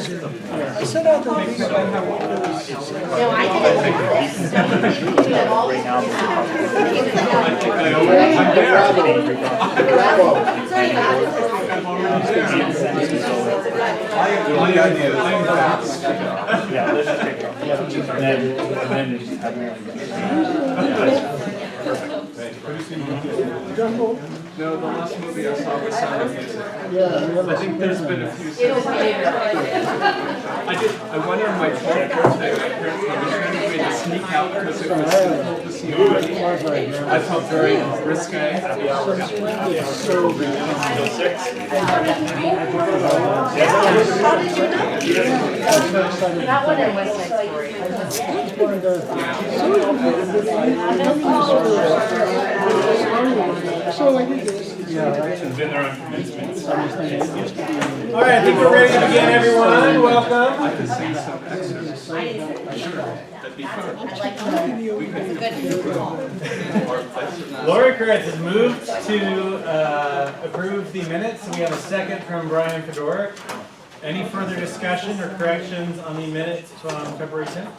I sent out the thing about how No, I didn't do this. So you think you have all Right now, Sorry about yeah, let's just take it off. And then just have No, the last movie I saw was Sound of Music. yeah, I think there's been a few It'll since. be I went on my 12th birthday. My parents permission me to sneak out because it was too cold to see already. I felt very risque. That one in West Side Story. So I did this. All right, I think we're ready to begin, everyone. Welcome. I could sing some excerpts. I didn't say Sure, that'd be fun. I'd like to. It's good. Lori Kretz has moved to approve the minutes. We have a second from Brian Fedoruk. Any further discussion or corrections on the minutes from February 10th?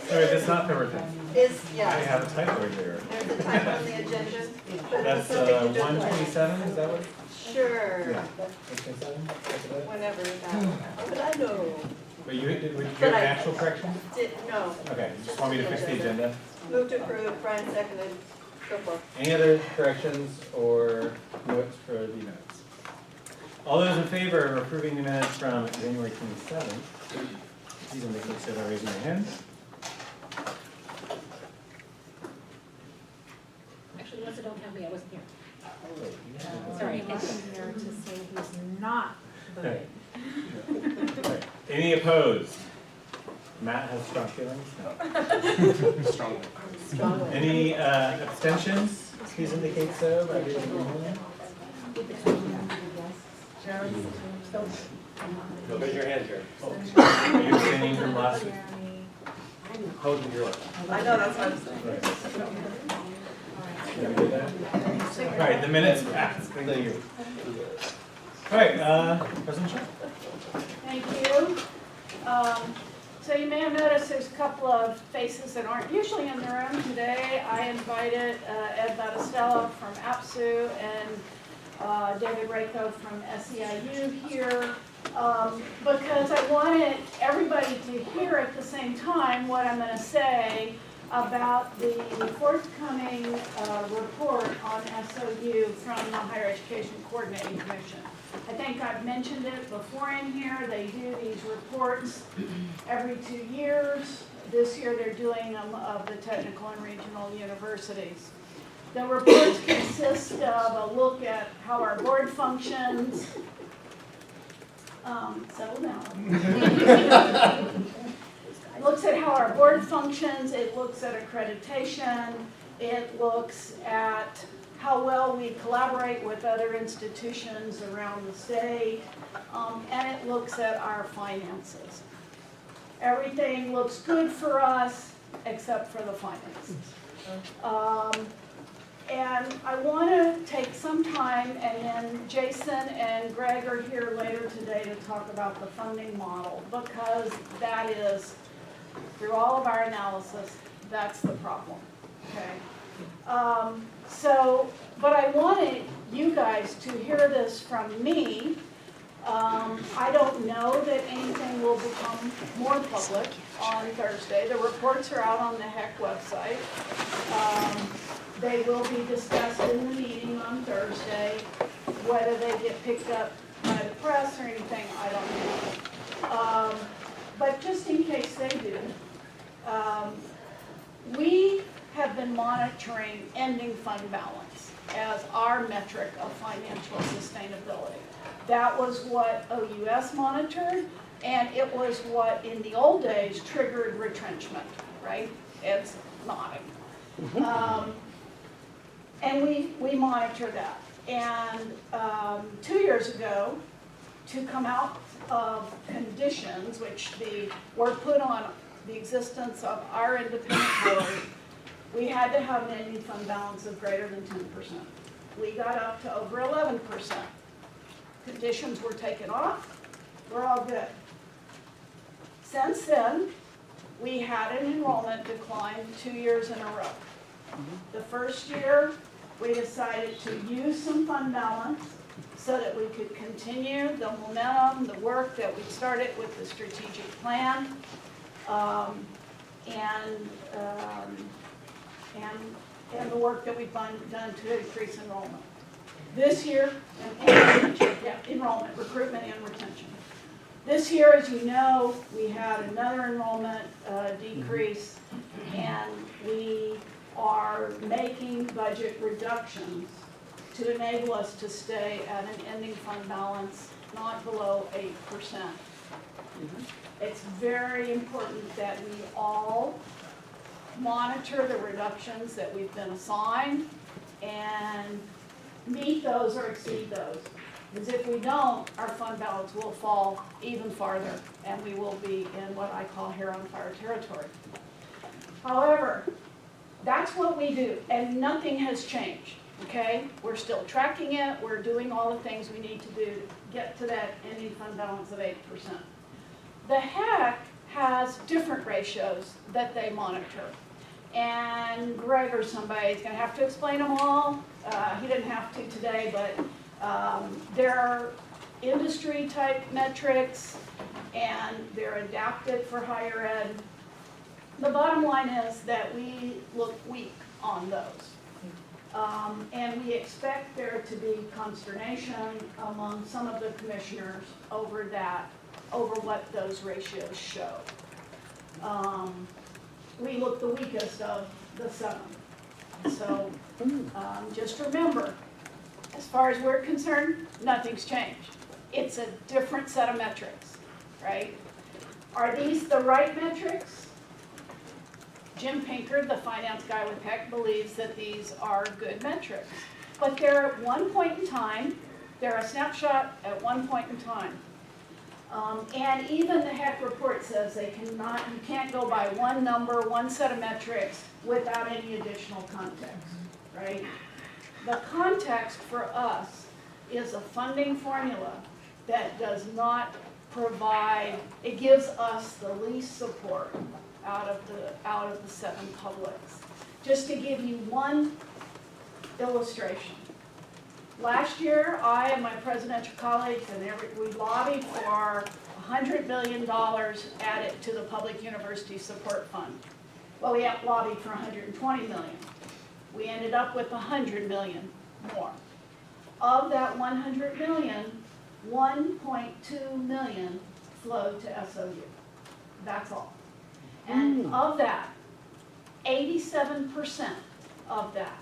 Sorry, that's not February 10th. I Yeah, have a typo right there. there's a type on the agenda. but That's it's something to do with- 127, is that what? Sure, 127? whenever that, but I know, But you, did you But have an I- actual correction? no, Okay, you just want me to fix the agenda? move to approve, Brian seconded, so forth. Any other corrections or notes for the minutes? All those in favor of approving the minutes from January 27th, please indicate so by raising your hand. Actually, Melissa, don't tell me I wasn't here. Sorry, I wasn't here to say who's not voting. Any opposed? Matt has strong feelings? No. Strong. Any abstentions? Please indicate so by raising your hand. Raise your hand, Jerry. Are you abstaining from last week? Hold your lip. I know, that's what I'm saying. All right, the minutes passed. Thank you. All right, President Shaw. Thank you. So you may have noticed there's a couple of faces that aren't usually in the room today. I invited Ed Battistella from APSU and David Rako from SEIU here because I wanted everybody to hear at the same time what I'm going to say about the forthcoming report on SOU from the Higher Education Coordinating Commission. I think I've mentioned it before in here. They do these reports every 2 years. This year they're doing them of the technical and regional universities. The reports consist of a look at how our board functions. Settle down. It looks at how our board functions, it looks at accreditation, it looks at how well we collaborate with other institutions around the state, and it looks at our finances. Everything looks good for us except for the finances. And I want to take some time, and then Jason and Greg are here later today to talk about the funding model, because that is, through all of our analysis, that's the problem, okay? But I wanted you guys to hear this from me. I don't know that anything will become more public on Thursday. The reports are out on the HEC website. They will be discussed in the meeting on Thursday. Whether they get picked up by the press or anything, I don't know. But just in case they do, we have been monitoring ending fund balance as our metric of financial sustainability. That was what OUS monitored, and it was what in the old days triggered retrenchment, right? It's nodding. And we monitor that. And 2 years ago, to come out of conditions which were put on the existence of our independent board, we had to have an ending fund balance of greater than 10%. We got up to over 11%. Conditions were taken off, we're all good. Since then, we had an enrollment decline 2 years in a row. The first year, we decided to use some fund balance so that we could continue the momentum, the work that we started with the strategic plan, and the work that we've done to increase enrollment. This year, enrollment, recruitment, and retention. This year, as you know, we had another enrollment decrease, and we are making budget reductions to enable us to stay at an ending fund balance not below 8%. It's very important that we all monitor the reductions that we've been assigned and meet those or exceed those. Because if we don't, our fund balance will fall even farther, and we will be in what I call hair on fire territory. However, that's what we do, and nothing has changed, okay? We're still tracking it, we're doing all the things we need to do to get to that ending fund balance of 8%. The HEC has different ratios that they monitor. And Greg or somebody is going to have to explain them all. He didn't have to today, but there are industry type metrics and they're adapted for higher ed. The bottom line is that we look weak on those. And we expect there to be consternation among some of the commissioners over what those ratios show. We look the weakest of the 7. So just remember, as far as we're concerned, nothing's changed. It's a different set of metrics, right? Are these the right metrics? Jim Pinker, the finance guy with HEC, believes that these are good metrics. But they're at one point in time, they're a snapshot at one point in time. And even the HEC report says you can't go by one number, one set of metrics without any additional context, right? The context for us is a funding formula that does not provide, it gives us the least support out of the 7 publics. Just to give you one illustration. Last year, I and my presidential colleagues we lobbied for $100 million added to the Public University Support Fund. Well, we lobbied for $120 million. We ended up with $100 million more. Of that $100 million, $1.2 million flowed to SOU. That's all. And of that, 87% of that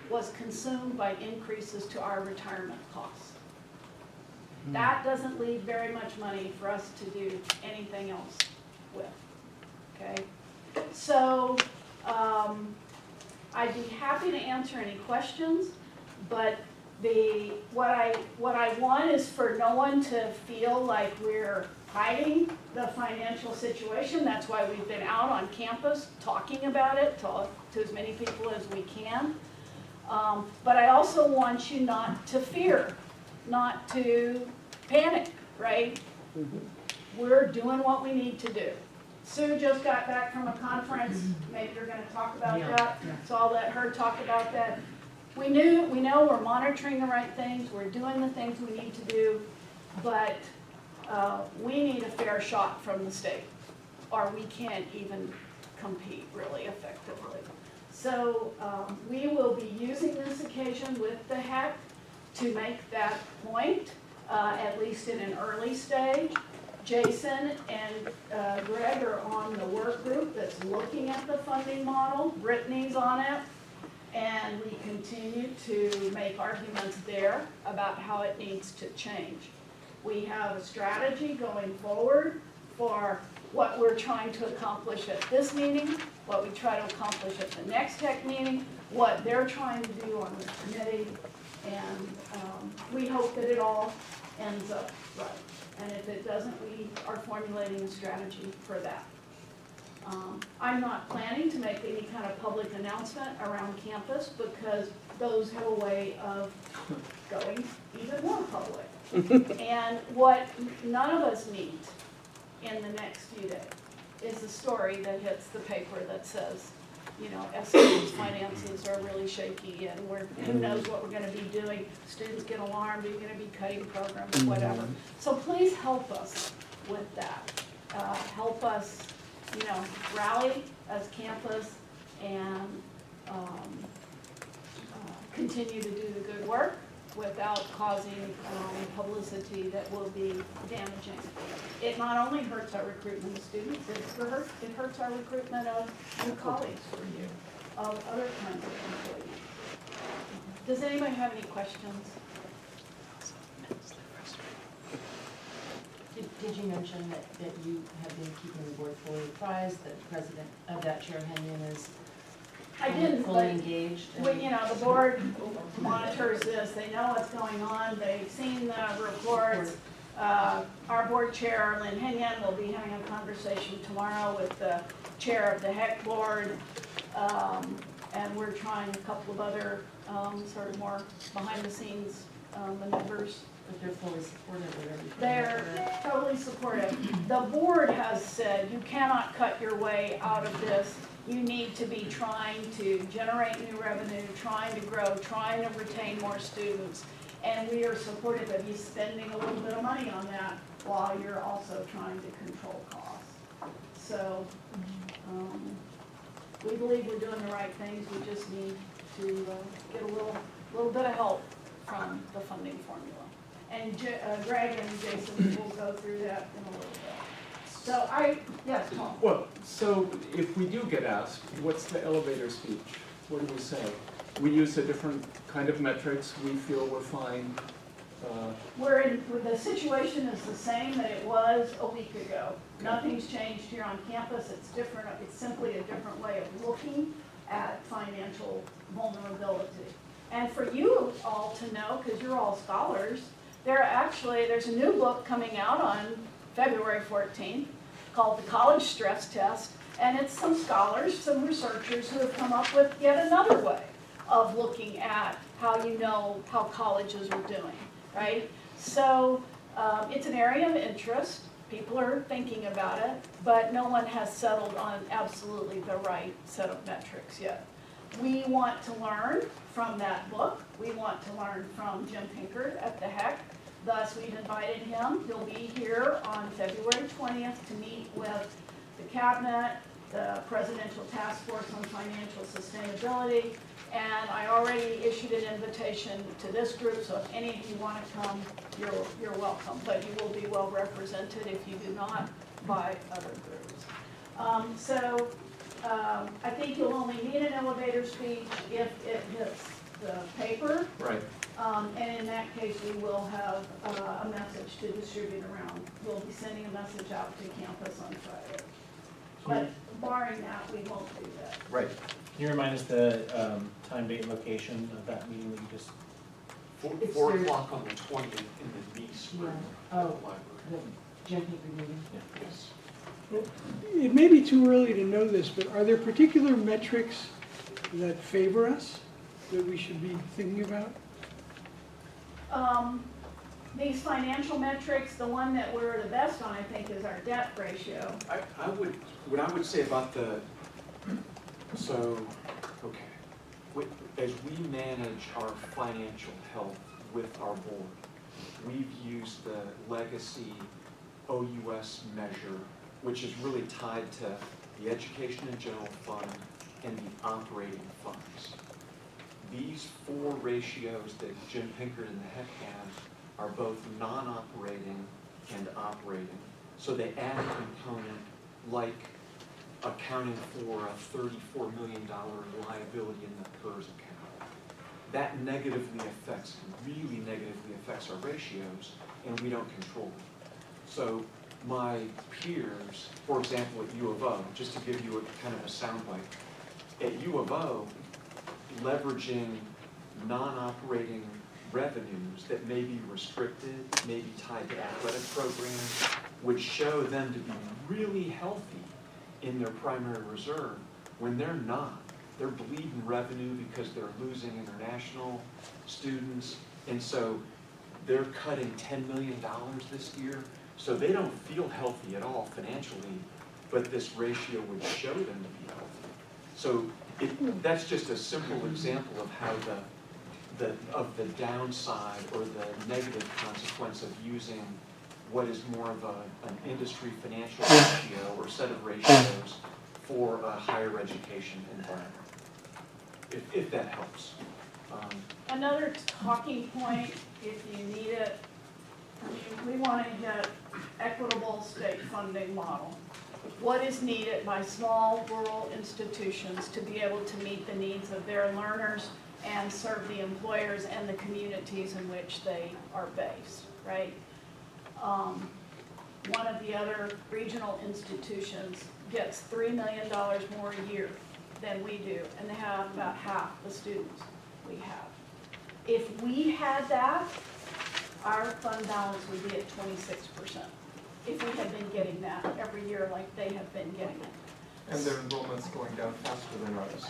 was consumed by increases to our retirement costs. That doesn't leave very much money for us to do anything else with, okay? So I'd be happy to answer any questions, but what I want is for no one to feel like we're hiding the financial situation. That's why we've been out on campus talking about it to as many people as we can. But I also want you not to fear, not to panic, right? We're doing what we need to do. Sue just got back from a conference. Maybe you're going to talk about that. So I'll let her talk about that. We know we're monitoring the right things. We're doing the things we need to do, but we need a fair shot from the state, or we can't even compete really effectively. So we will be using this occasion with the HEC to make that point, at least in an early stage. Jason and Greg are on the work group that's looking at the funding model. Brittany's on it. And we continue to make arguments there about how it needs to change. We have a strategy going forward for what we're trying to accomplish at this meeting, what we try to accomplish at the next HEC meeting, what they're trying to do on the committee, and we hope that it all ends up right. And if it doesn't, we are formulating a strategy for that. I'm not planning to make any kind of public announcement around campus because those have a way of going even more public. And what none of us need in the next few days is the story that hits the paper that says, you know, SAU's finances are really shaky and who knows what we're gonna be doing. Students get alarmed, are you gonna be cutting programs, whatever. So please help us with that. Help us, you know, rally as campus and continue to do the good work without causing publicity that will be damaging. It not only hurts our recruitment of students, it hurts our recruitment of new colleagues for you, of other kinds of employees. Does anybody have any questions? Did you mention that you have been keeping the board fully apprised, that the president, that Chair Henyon is I didn't, fully but engaged? you know, the board monitors this, they know what's going on, they've seen the reports. Our board chair, Lynn Henyon, will be having a conversation tomorrow with the chair of the HEC board. And we're trying a couple of other sort of more behind the scenes maneuvers. But they're fully supportive of everything. They're totally supportive. The board has said you cannot cut your way out of this. You need to be trying to generate new revenue, trying to grow, trying to retain more students. And we are supportive of you spending a little bit of money on that while you're also trying to control costs. So we believe we're doing the right things. We just need to get a little bit of help from the funding formula. And Greg and Jason will go through that in a little bit. So yes, Paul. Well, so if we do get asked, what's the elevator speech? What do we say? We use a different kind of metrics. We feel we're fine. The situation is the same that it was a week ago. Nothing's changed here on campus. It's different. It's simply a different way of looking at financial vulnerability. And for you all to know, because you're all scholars, there's a new book coming out on February 14th called The College Stress Test. And it's some scholars, some researchers who have come up with yet another way of looking at how you know how colleges are doing, right? So it's an area of interest. People are thinking about it, but no one has settled on absolutely the right set of metrics yet. We want to learn from that book. We want to learn from Jim Pinkert at the HEC. Thus, we've invited him. He'll be here on February 20th to meet with the cabinet, the Presidential Task Force on Financial Sustainability, and I already issued an invitation to this group, so if any of you want to come, you're welcome. But you will be well represented if you do not by other groups. I think you'll only need an elevator speech if it hits the paper. Right. And in that case, we will have a message to distribute around. We'll be sending a message out to campus on Friday. But barring that, we won't do that. Right. Can you remind us the time, date, and location of that meeting that you just? 4 o'clock on the 20th in the Nice room Yeah. at the library. The Jim Pinkert meeting? Yes. It may be too early to know this, but are there particular metrics that favor us that we should be thinking about? These financial metrics, the one that we're the best on, I think, is our debt ratio. What I would say about as we manage our financial health with our board, we've used the legacy OUS measure, which is really tied to the Education and General Fund and the operating funds. These 4 ratios that Jim Pinkert and the HEC have are both non-operating and operating. So they add a component like accounting for a $34 million liability in the PERS account. That really negatively affects our ratios, and we don't control them. So my peers, for example, at U of O, just to give you a kind of a soundbite, at U of O, leveraging non-operating revenues that may be restricted, may be tied to athletic programs, would show them to be really healthy in their primary reserve when they're not. They're bleeding revenue because they're losing international students, and so they're cutting $10 million this year So they don't feel healthy at all financially, but this ratio would show them to be healthy. So that's just a simple example of how the downside or the negative consequence of using what is more of an industry financial ratio or set of ratios for a higher education environment, if that helps. Another talking point, if you need it, I mean, we want to get equitable state funding model. What is needed by small rural institutions to be able to meet the needs of their learners and serve the employers and the communities in which they are based, right? One of the other regional institutions gets $3 million more a year than we do, and they have about half the students we have. If we had that, our fund balance would be at 26%. If we had been getting that every year like they have been getting it. And their enrollment's going down faster than ours.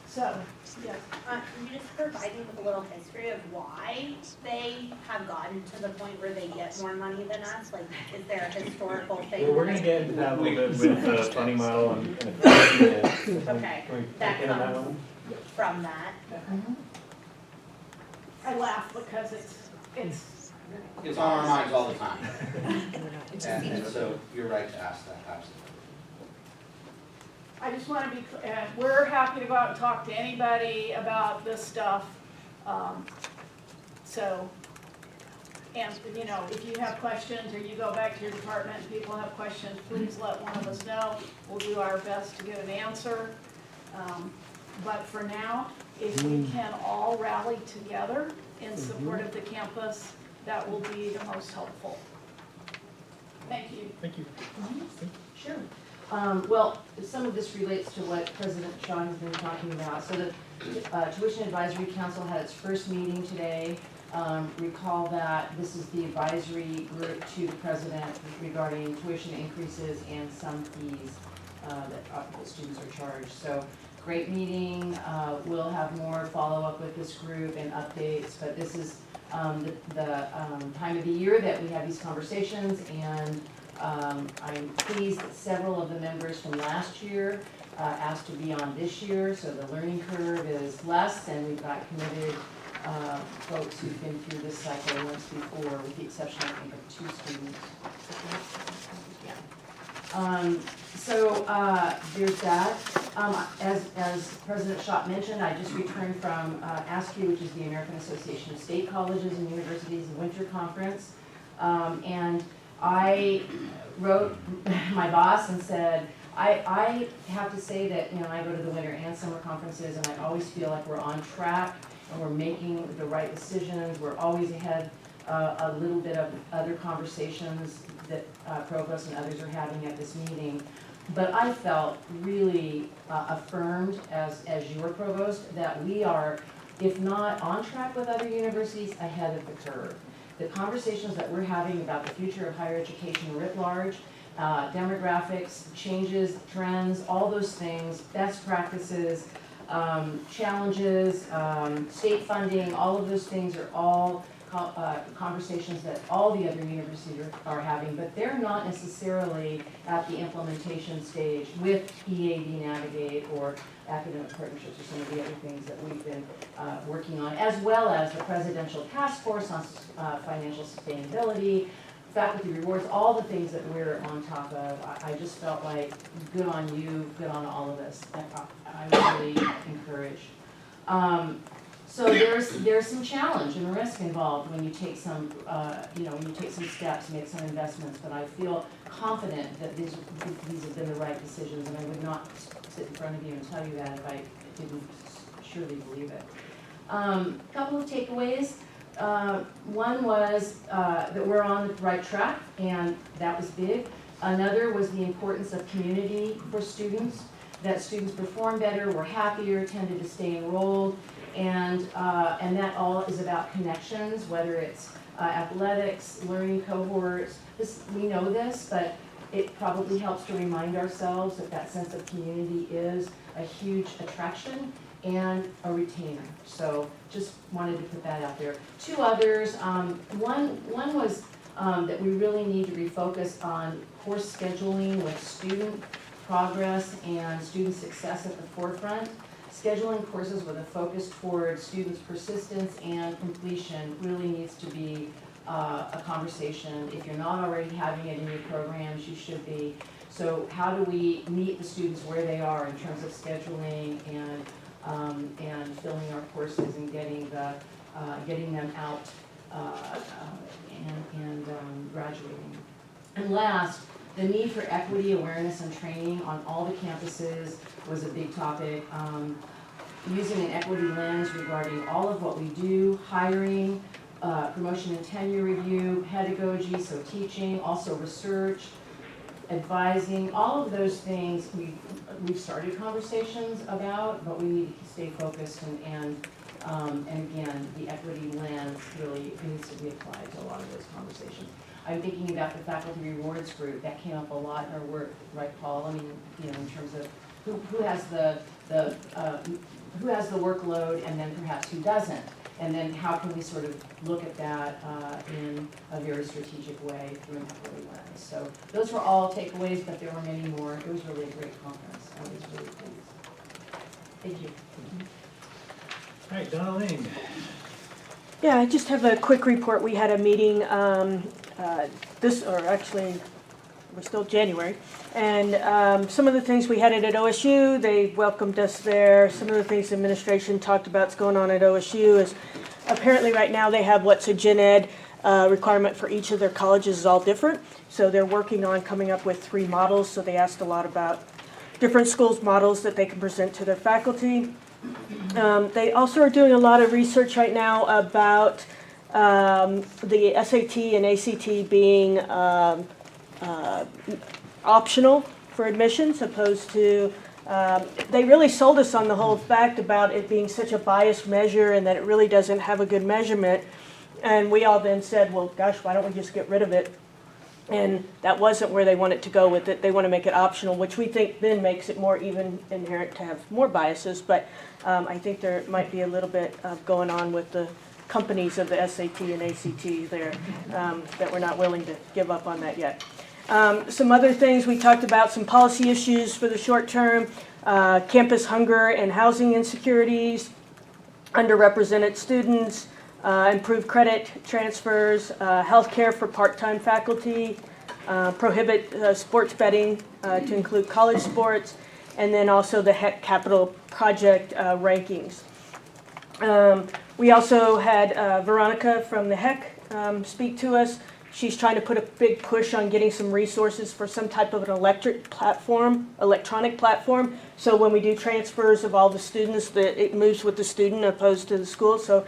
So, yes. Can you just provide me with a little history of why they have gotten to the point where they get more money than us? Like, is there a historical thing? Well, we're gonna get into that a little bit with the funding model and if Okay, Can we that get on that comes one? from that. I laugh because it's It's on our minds all the time. And so you're right to ask that, absolutely. I just want to be, we're happy to go out and talk to anybody about this stuff. So, and, you know, if you have questions or you go back to your department and people have questions, please let one of us know. We'll do our best to get an answer. But for now, if we can all rally together in support of the campus, that will be the most helpful. Thank you. Thank you. Sure. Well, some of this relates to what President Shaw has been talking about. So the Tuition Advisory Council had its first meeting today. Recall that this is the advisory group to the president regarding tuition increases and some fees that students are charged. So great meeting. We'll have more follow-up with this group and updates, but this is the time of the year that we have these conversations, and I'm pleased that several of the members from last year asked to be on this year, so the learning curve is less, and we've got committed folks who've been through this cycle once before, with the exception, I think, of 2 students. Yeah. So there's that. As President Schott mentioned, I just returned from ASCU, which is the American Association of State Colleges and Universities Winter Conference, and I wrote my boss and said, I have to say that, you know, I go to the winter and summer conferences, and I always feel like we're on track and we're making the right decisions. We're always ahead a little bit of other conversations that Provost and others are having at this meeting. But I felt really affirmed as your Provost that we are, if not on track with other universities, ahead of the curve. The conversations that we're having about the future of higher education writ large, demographics, changes, trends, all those things, best practices, challenges, state funding, all of those things are all conversations that all the other universities are having, but they're not necessarily at the implementation stage with EAD Navigate or academic partnerships or some of the other things that we've been working on, as well as the Presidential Task Force on Financial Sustainability, faculty rewards, all the things that we're on top of. I just felt like good on you, good on all of us. I'm really encouraged. So there's some challenge and risk involved when you take some, when you take some steps, make some investments. But I feel confident that these have been the right decisions, and I would not sit in front of you and tell you that if I didn't surely believe it. Couple of takeaways. One was that we're on the right track, and that was big. Another was the importance of community for students, that students perform better, were happier, tended to stay enrolled, and that all is about connections, whether it's athletics, learning cohorts. We know this, but it probably helps to remind ourselves that that sense of community is a huge attraction and a retainer. So just wanted to put that out there. 2 others. One was that we really need to refocus on course scheduling with student progress and student success at the forefront. Scheduling courses with a focus toward students' persistence and completion really needs to be a conversation. If you're not already having it in your programs, you should be. So how do we meet the students where they are in terms of scheduling and filling our courses and getting them out and graduating. And last, the need for equity, awareness, and training on all the campuses was a big topic. Using an equity lens regarding all of what we do, hiring, promotion and tenure review, pedagogy, so teaching, also research, advising, all of those things we've started conversations about, but we need to stay focused and again, the equity lens really needs to be applied to a lot of those conversations. I'm thinking about the faculty rewards group, that came up a lot in our work, right, Paul? I mean, you know, in terms of who has the workload and then perhaps who doesn't. And then how can we sort of look at that in a very strategic way through an equity lens. So those were all takeaways, but there were many more. It was really a great conference. I was really pleased. Thank you. All right, Donna Ling. Yeah, I just have a quick report. We had a meeting we're still January, and some of the things we had it at OSU, they welcomed us there. Some of the things the administration talked about is going on at OSU is apparently right now they have what's a gen ed requirement for each of their colleges is all different. So they're working on coming up with 3 models. So they asked a lot about different schools' models that they can present to their faculty. They also are doing a lot of research right now about the SAT and ACT being optional for admissions, opposed to, they really sold us on the whole fact about it being such a biased measure and that it really doesn't have a good measurement. And we all then said, well, gosh, why don't we just get rid of it? And that wasn't where they wanted to go with it. They want to make it optional, which we think then makes it more even inherent to have more biases. But I think there might be a little bit going on with the companies of the SAT and ACT there that we're not willing to give up on that yet. Some other things we talked about, some policy issues for the short term, campus hunger and housing insecurities, underrepresented students, improve credit transfers, health care for part-time faculty, prohibit sports betting to include college sports, and then also the HEC capital project rankings. We also had Veronica from the HEC speak to us. She's trying to put a big push on getting some resources for some type of an electronic platform. So when we do transfers of all the students, that it moves with the student opposed to the school. So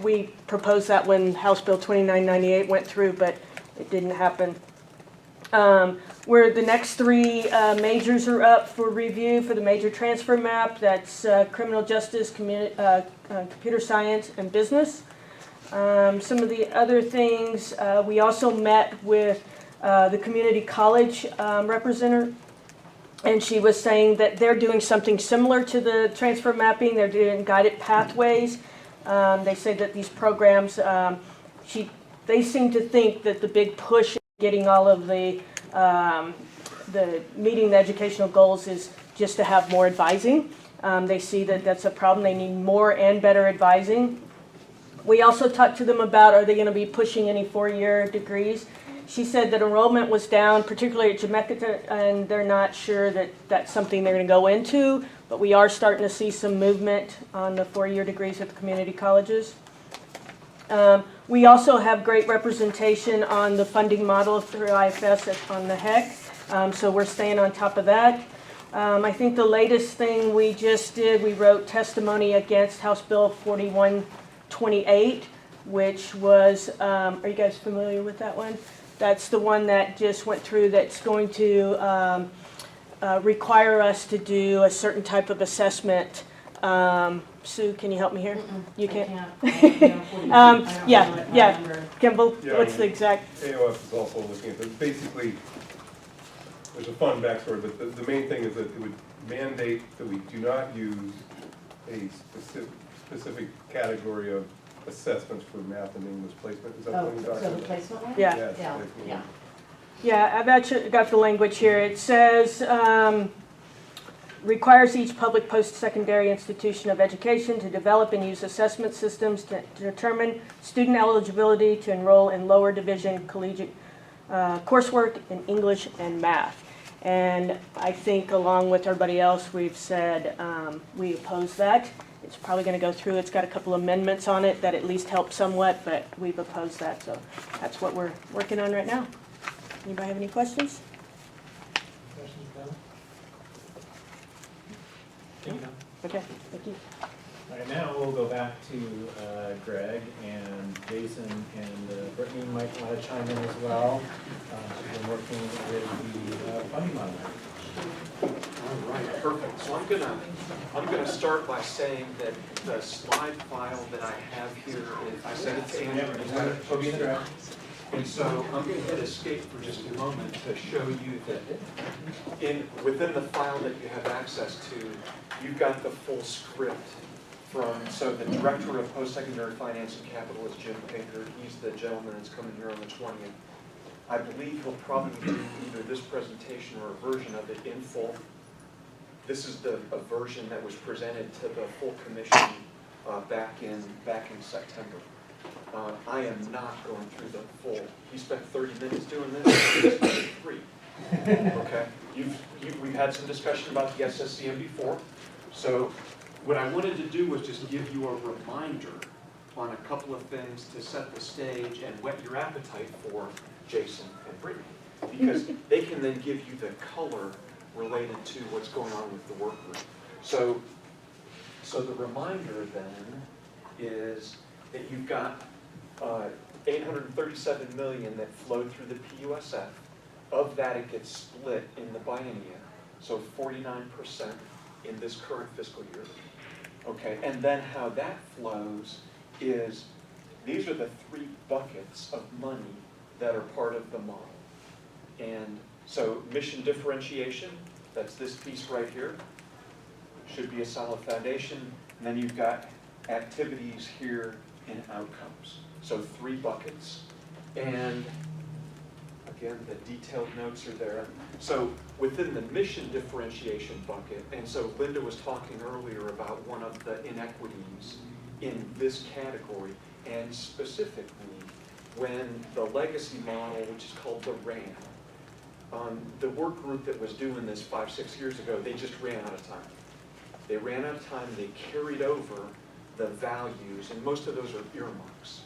we proposed that when House Bill 2998 went through, but it didn't happen. Where the next 3 majors are up for review for the major transfer map, that's criminal justice, computer science, and business. Some of the other things, we also met with the community college representative, and she was saying that they're doing something similar to the transfer mapping. They're doing guided pathways. They say that these programs, they seem to think that the big push in getting all of the meeting the educational goals is just to have more advising. They see that that's a problem. They need more and better advising. We also talked to them about, are they going to be pushing any 4-year degrees? She said that enrollment was down, particularly at Jamaica, and they're not sure that that's something they're going to go into, but we are starting to see some movement on the 4-year degrees at the community colleges. We also have great representation on the funding model through IFS on the HEC, so we're staying on top of that. I think the latest thing we just did, we wrote testimony against House Bill 4128, which was, are you guys familiar with that one? That's the one that just went through that's going to require us to do a certain type of assessment. Sue, can you help me here? You can't? Yeah. Kimball, Yeah, what's the exact? AOS is also looking at this. Basically, there's a fun backstory, but the main thing is that it would mandate that we do not use a specific category of assessments for math and English placement, is that Oh, what you're so talking the about? placement one? Yeah. Yes, Yeah, placement. yeah. Yeah, I've actually got the language here. It says, requires each public post-secondary institution of education to develop and use assessment systems to determine student eligibility to enroll in lower division collegiate coursework in English and math. And I think along with everybody else, we've said we oppose that. It's probably going to go through. It's got a couple amendments on it that at least help somewhat, but we've opposed that. So that's what we're working on right now. Anybody have any questions? Questions, comments? Thank you. Okay, thank you. All right, now we'll go back to Greg and Jason, and Brittany might want to chime in as well. She's been working with the funding model. All right, perfect. So I'm gonna start by saying that the slide file that I have here is, I sent it to Andrew. He's got it posted. And so I'm going to hit escape for just a moment to show you that within the file that you have access to, you've got the full script so the Director of Post-Secondary Finance and Capital is Jim Painter. He's the gentleman that's coming here on the 20th. I believe he'll probably do either this presentation or a version of it in full. This is a version that was presented to the full commission back in September. I am not going through the full. He spent 30 minutes doing this. This is free. Okay. We've had some discussion about the SSCM before. So what I wanted to do was just give you a reminder on a couple of things to set the stage and whet your appetite for Jason and Brittany, because they can then give you the color related to what's going on with the work group. So the reminder then is that you've got $837 million that flowed through the PUSF. Of that, it gets split in the biennia, so 49% in this current fiscal year. Okay, and then how that flows is, these are the three buckets of money that are part of the model. And so mission differentiation, that's this piece right here, should be a solid foundation. And then you've got activities here and outcomes. So three buckets. And again, the detailed notes are there. So within the mission differentiation bucket, and so Linda was talking earlier about one of the inequities in this category, and specifically when the legacy model, which is called the RAM, the work group that was doing this 5-6 years ago, they just ran out of time. They ran out of time, they carried over the values, and most of those are earmarks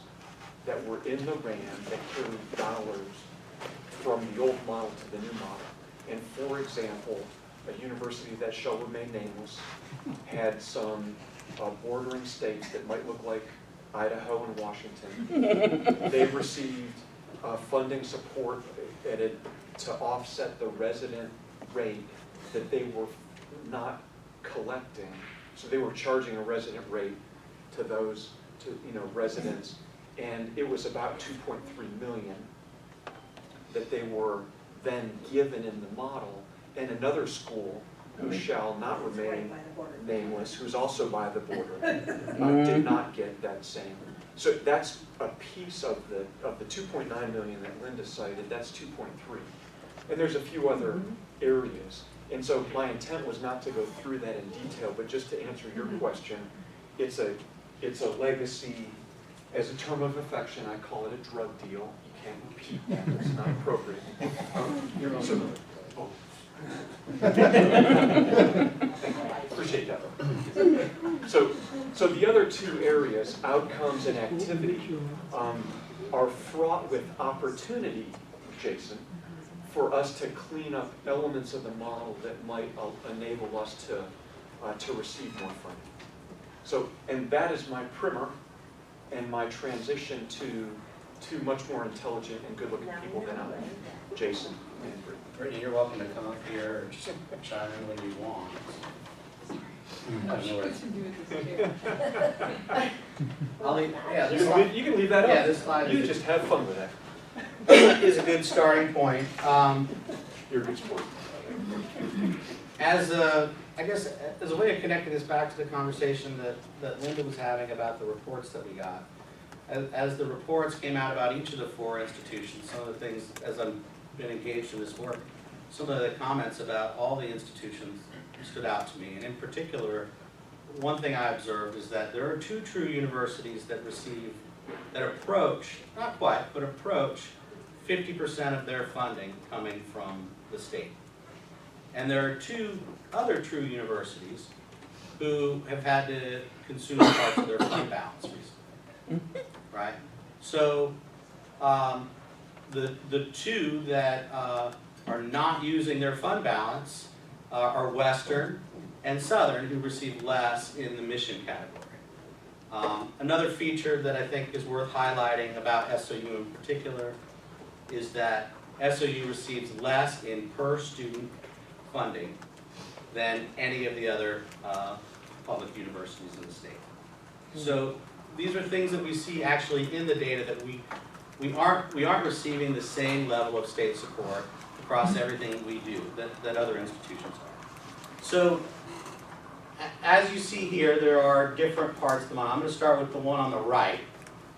that were in the RAM that carried dollars from the old model to the new model. And for example, a university that shall remain nameless had some bordering states that might look like Idaho and Washington. They received funding support to offset the resident rate that they were not collecting. So they were charging a resident rate to those residents, and it was about 2.3 million that they were then given in the model. And another school, who shall not remain nameless, who's also by the border, did not get that same. So that's a piece of the 2.9 million that Linda cited. That's 2.3, and there's a few other areas. And so my intent was not to go through that in detail, but just to answer your question, it's a legacy. As a term of affection, I call it a drug deal. You can't repeat that. It's not appropriate. Appreciate that. So the other two areas, outcomes and activity, are fraught with opportunity, Jason, for us to clean up elements of the model that might enable us to receive more funding. So, and that is my primer and my transition to two much more intelligent and good-looking people than I'm, Jason and Brittany. Brittany, you're welcome to come up here or chime in when you want. I'll leave, yeah, this slide, You can leave that yeah, up. this slide You is, just have fun with that. is a good starting point. You're a good sport. I guess, as a way of connecting this back to the conversation that Linda was having about the reports that we got, as the reports came out about each of the 4 institutions, some of the things, as I've been engaged in this work, some of the comments about all the institutions stood out to me. And in particular, one thing I observed is that there are 2 true universities that approach, not quite, but approach 50% of their funding coming from the state. And there are 2 other true universities who have had to consume parts of their fund balance recently, right? So the 2 that are not using their fund balance are Western and Southern, who receive less in the mission category. Another feature that I think is worth highlighting about SOU in particular is that SOU receives less in per student funding than any of the other public universities in the state. So these are things that we see actually in the data, that we aren't receiving the same level of state support across everything we do that other institutions are. So as you see here, there are different parts of the model. I'm going to start with the one on the right,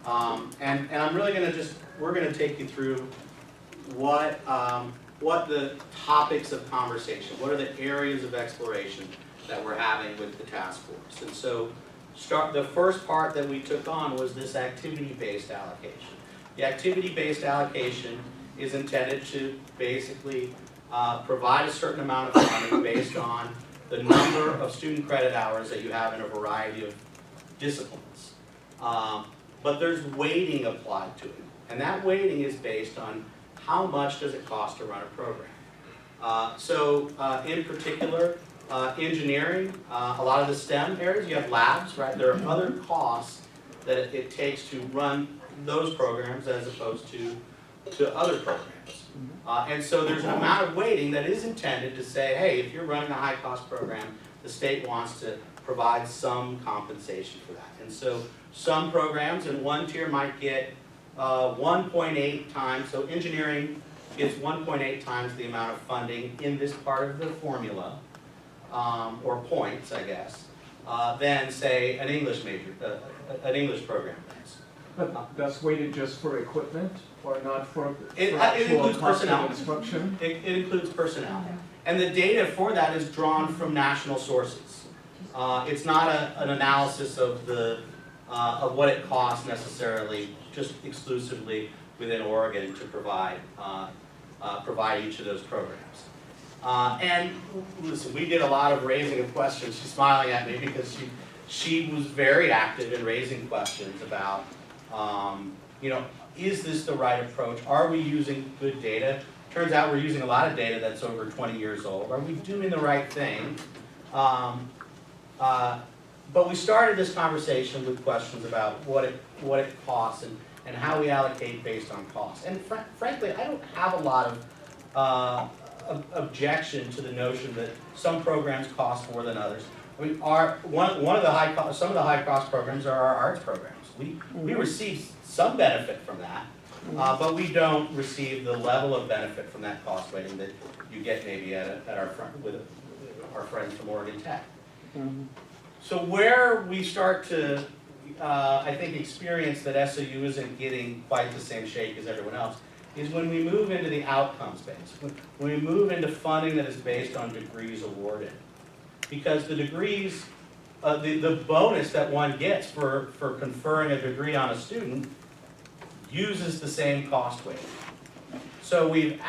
and I'm really going to we're going to take you through what the topics of conversation, what are the areas of exploration that we're having with the task force. And so the first part that we took on was this activity-based allocation. The activity-based allocation is intended to basically provide a certain amount of funding based on the number of student credit hours that you have in a variety of disciplines. But there's weighting applied to it. And that weighting is based on how much does it cost to run a program. In particular, engineering, a lot of the STEM areas, you have labs, right? There are other costs that it takes to run those programs as opposed to other programs. And so there's an amount of weighting that is intended to say, hey, if you're running a high-cost program, the state wants to provide some compensation for that. And so some programs in one tier might get 1.8 times, so engineering gets 1.8 times the amount of funding in this part of the formula, or points, I guess, than say an English major, an English program does. But that's weighted just for equipment, or not for It actual includes cost of personnel. instruction? It includes personnel. And the data for that is drawn from national sources. It's not an analysis of what it costs necessarily, just exclusively within Oregon to provide each of those programs. And listen, we did a lot of raising of questions. She's smiling at me because she was very active in raising questions about, is this the right approach? Are we using good data? Turns out we're using a lot of data that's over 20 years old. Are we doing the right thing? But we started this conversation with questions about what it costs and how we allocate based on cost. And frankly, I don't have a lot of objection to the notion that some programs cost more than others. I mean, some of the high cost programs are our arts programs. We receive some benefit from that, but we don't receive the level of benefit from that cost weighting that you get maybe with our friends from Oregon Tech. So where we start to, I think, experience that SOU isn't getting quite the same shake as everyone else is when we move into the outcomes base, when we move into funding that is based on degrees awarded. Because the degrees, the bonus that one gets for conferring a degree on a student uses the same cost weight. So we've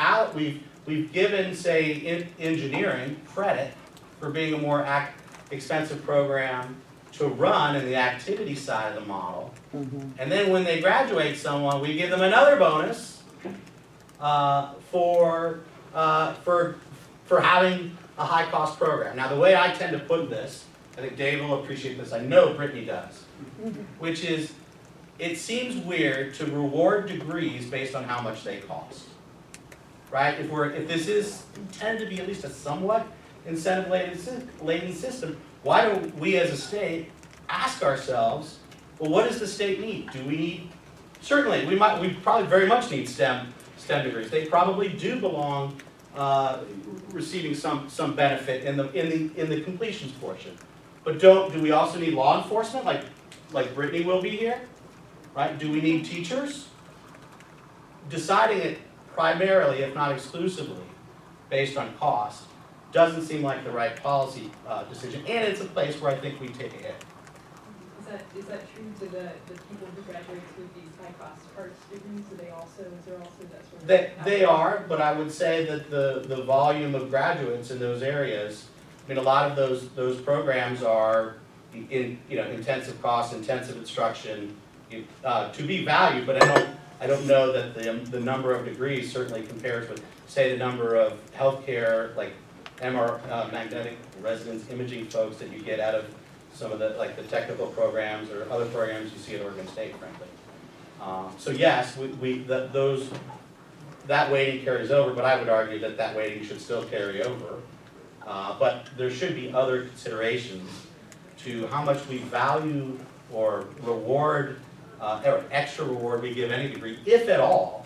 given, say, engineering credit for being a more expensive program to run in the activity side of the model. And then when they graduate someone, we give them another bonus for having a high-cost program. Now, the way I tend to put this, I think Dave will appreciate this, I know Brittany does, which is, it seems weird to reward degrees based on how much they cost, right? If this is intended to be at least a somewhat incentive-laden system, why don't we as a state ask ourselves, well, what does the state need? Do we need, certainly, we probably very much need STEM degrees. They probably do belong receiving some benefit in the completions portion. But do we also need law enforcement, like Brittany will be here? right? Do we need teachers? Deciding it primarily, if not exclusively, based on cost, doesn't seem like the right policy decision, and it's a place where I think we take a hit. Is that true to the people who graduate with these high-cost arts degrees? Is there also that sort of? They are, but I would say that the volume of graduates in those areas, I mean, a lot of those programs are in, intensive cost, intensive instruction, to be valued, but I don't know that the number of degrees certainly compares with, say, the number of healthcare, like magnetic resonance imaging folks that you get out of some of the technical programs or other programs you see at Oregon State, frankly. So yes, that weighting carries over, but I would argue that weighting should still carry over. But there should be other considerations to how much we value or reward, or extra reward we give any degree, if at all.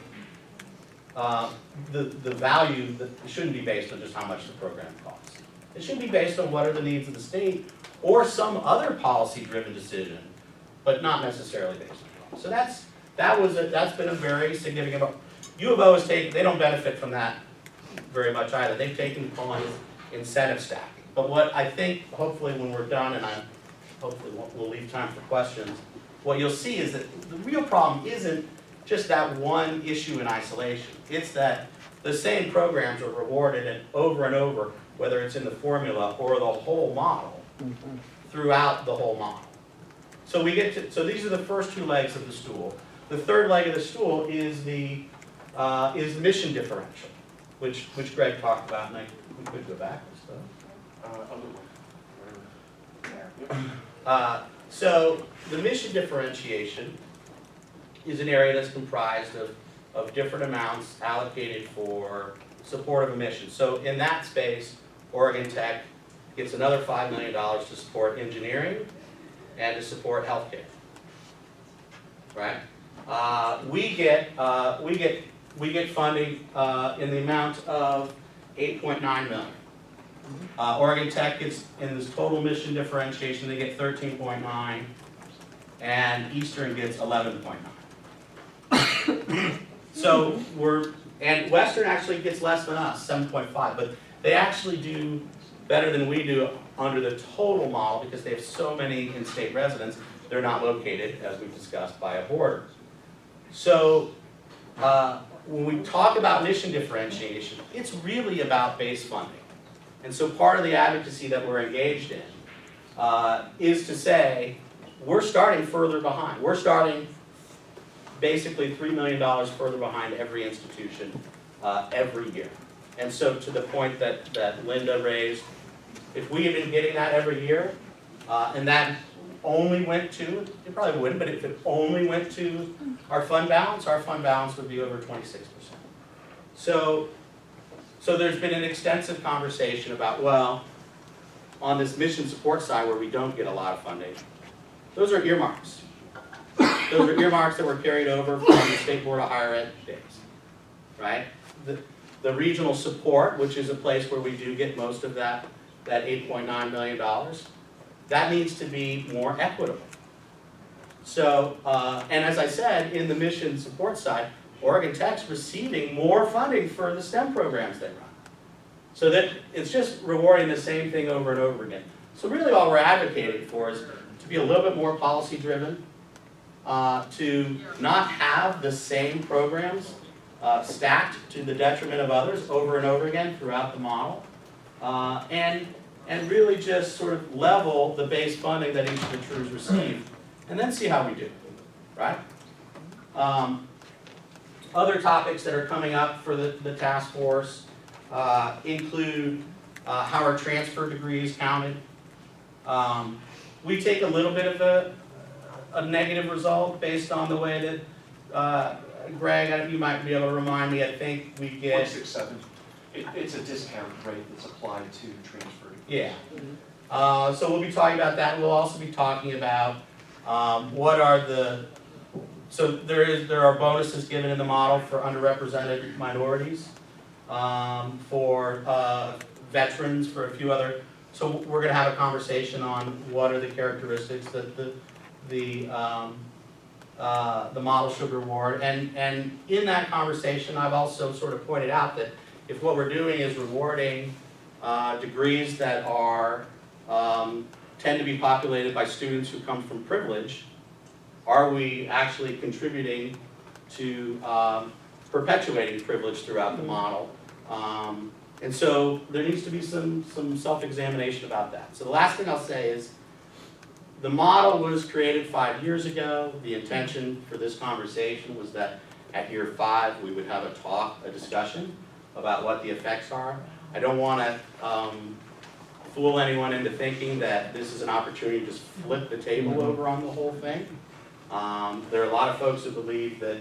The value that shouldn't be based on just how much the program costs. It should be based on what are the needs of the state or some other policy-driven decision, but not necessarily based on cost. So that's been a very significant. U of O they don't benefit from that very much either. They've taken on incentive stacking. But what I think, hopefully when we're done, and hopefully we'll leave time for questions, what you'll see is that the real problem isn't just that one issue in isolation. It's that the same programs are rewarded and over, whether it's in the formula or the whole model, throughout the whole model. So so these are the first two legs of the stool. The third leg of the stool is the mission differential, which Greg talked about, and we could go backwards though. So the mission differentiation is an area that's comprised of different amounts allocated for support of a mission. So in that space, Oregon Tech gets another $5 million to support engineering and to support healthcare. Right? We get funding in the amount of $8.9 million. Oregon Tech gets, in this total mission differentiation, they get 13.9, and Eastern gets 11.9. So and Western actually gets less than us, 7.5, but they actually do better than we do under the total model because they have so many in-state residents. They're not located, as we've discussed, by a border. So when we talk about mission differentiation, it's really about base funding. And so part of the advocacy that we're engaged in is to say, we're starting further behind. We're starting basically $3 million further behind every institution every year. And so to the point that Linda raised, if we had been getting that every year, and that only went to, it probably wouldn't, but if it only went to our fund balance would be over 26%. So there's been an extensive conversation about, well, on this mission support side where we don't get a lot of funding, those are earmarks. Those are earmarks that were carried over from the State Board of Higher Ed days, right? The regional support, which is a place where we do get most of that $8.9 million, that needs to be more equitable. So, and as I said, in the mission support side, Oregon Tech's receiving more funding for the STEM programs they run. So that it's just rewarding the same thing over and over again. So really all we're advocating for is to be a little bit more policy driven, to not have the same programs stacked to the detriment of others over and over again throughout the model, and really just sort of level the base funding that each of the TRUs receive, and then see how we do, right? Other topics that are coming up for the task force include how are transfer degrees counted. We take a little bit of a negative result based on the way that, Greg, you might be able to remind me, I think we get... 167. It's a discount rate that's applied to transfer. Yeah. So we'll be talking about that. We'll also be talking about what are the... So there are bonuses given in the model for underrepresented minorities, for veterans, for a few other... So we're going to have a conversation on what are the characteristics that the the model should reward. And in that conversation, I've also sort of pointed out that if what we're doing is rewarding degrees that are tend to be populated by students who come from privilege, are we actually contributing to perpetuating privilege throughout the model? And so there needs to be some self-examination about that. So the last thing I'll say is, the model was created 5 years ago. The intention for this conversation was that at year 5, we would have a discussion about what the effects are. I don't want to fool anyone into thinking that this is an opportunity to just flip the table over on the whole thing. There are a lot of folks who believe that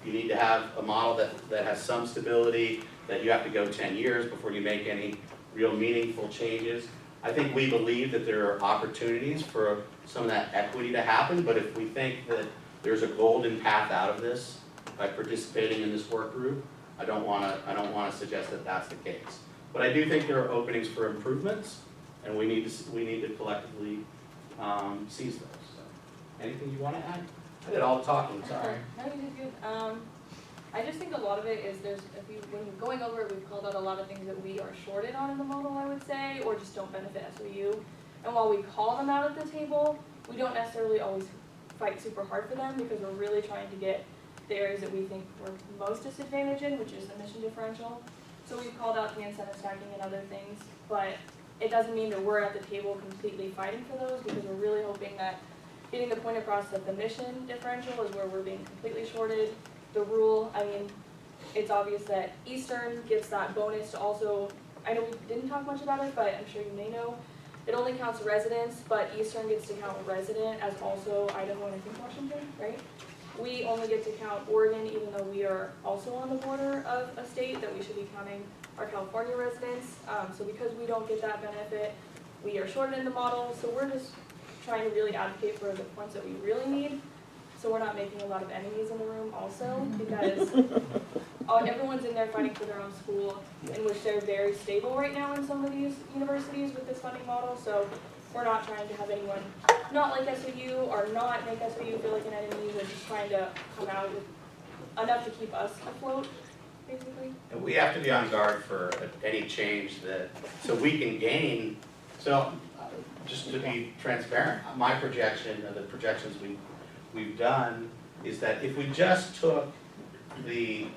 you need to have a model that has some stability, that you have to go 10 years before you make any real meaningful changes. I think we believe that there are opportunities for some of that equity to happen, but if we think that there's a golden path out of this by participating in this work group, I don't want to suggest that that's the case. But I do think there are openings for improvements, and we need to collectively seize those. So, anything you want to add? I did all the talking. Sorry. No, you did good. I just think a lot of it is when you're going over it, we've called out a lot of things that we are shorted on in the model, I would say, or just don't benefit SOU. And while we call them out at the table, we don't necessarily always fight super hard for them, because we're really trying to get the areas that we think we're most disadvantaged in, which is the mission differential. So we've called out the incentive stacking and other things, but it doesn't mean that we're at the table completely fighting for those, because we're really hoping that getting the point across that the mission differential is where we're being completely shorted. The rule, I mean, it's obvious that Eastern gets that bonus to also, I know we didn't talk much about it, but I'm sure you may know, it only counts residents, but Eastern gets to count a resident as also Idaho and I think Washington, right? We only get to count Oregon, even though we are also on the border of a state that we should be counting our California residents. So because we don't get that benefit, we are shorted in the model. So we're just trying to really advocate for the points that we really need. So we're not making a lot of enemies in the room also, because everyone's in there fighting for their own school, in which they're very stable right now in some of these universities with this funding model. So we're not trying to have anyone not like SOU or not make SOU feel like an enemy. We're just trying to come out with enough to keep us afloat, basically. And we have to be on guard for any change so we can gain. So just to be transparent, my projection, the projections we've done, is that if we just took the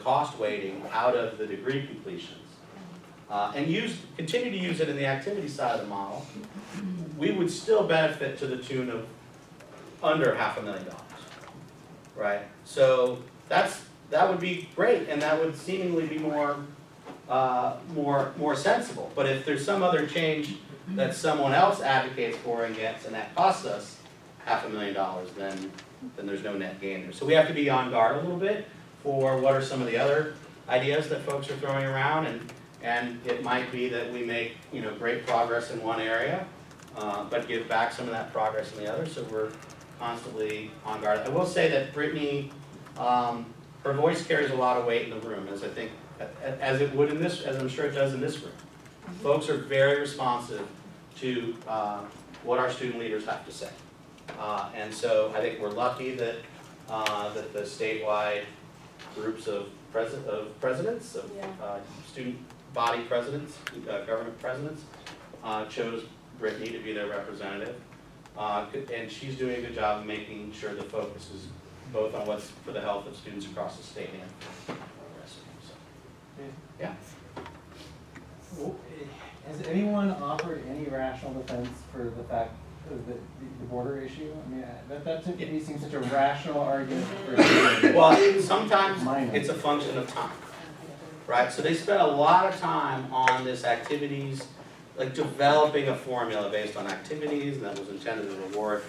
cost weighting out of the degree completions and continue to use it in the activity side of the model, we would still benefit to the tune of under $500,000, right? So that would be great, and that would seemingly be more sensible. But if there's some other change that someone else advocates for and gets, and that costs us $500,000, then there's no net gain there. So we have to be on guard a little bit for what are some of the other ideas that folks are throwing around, and it might be that we make great progress in one area, but give back some of that progress in the other. So we're constantly on guard. I will say that Brittany, her voice carries a lot of weight in the room, as it would in this, as I'm sure it does in this room. Folks are very responsive to what our student leaders have to say. And so I think we're lucky that the statewide groups of presidents, student body presidents, government presidents, chose Brittany to be their representative. And she's doing a good job of making sure the focus is both on what's for the health of students across the state and for the rest of them. So, yeah. Has anyone offered any rational defense for the fact of the border issue? I mean, that to me seems such a rational argument for. Well, sometimes it's a function of time, right? So they spent a lot of time on this activities, like developing a formula based on activities, and that was intended to reward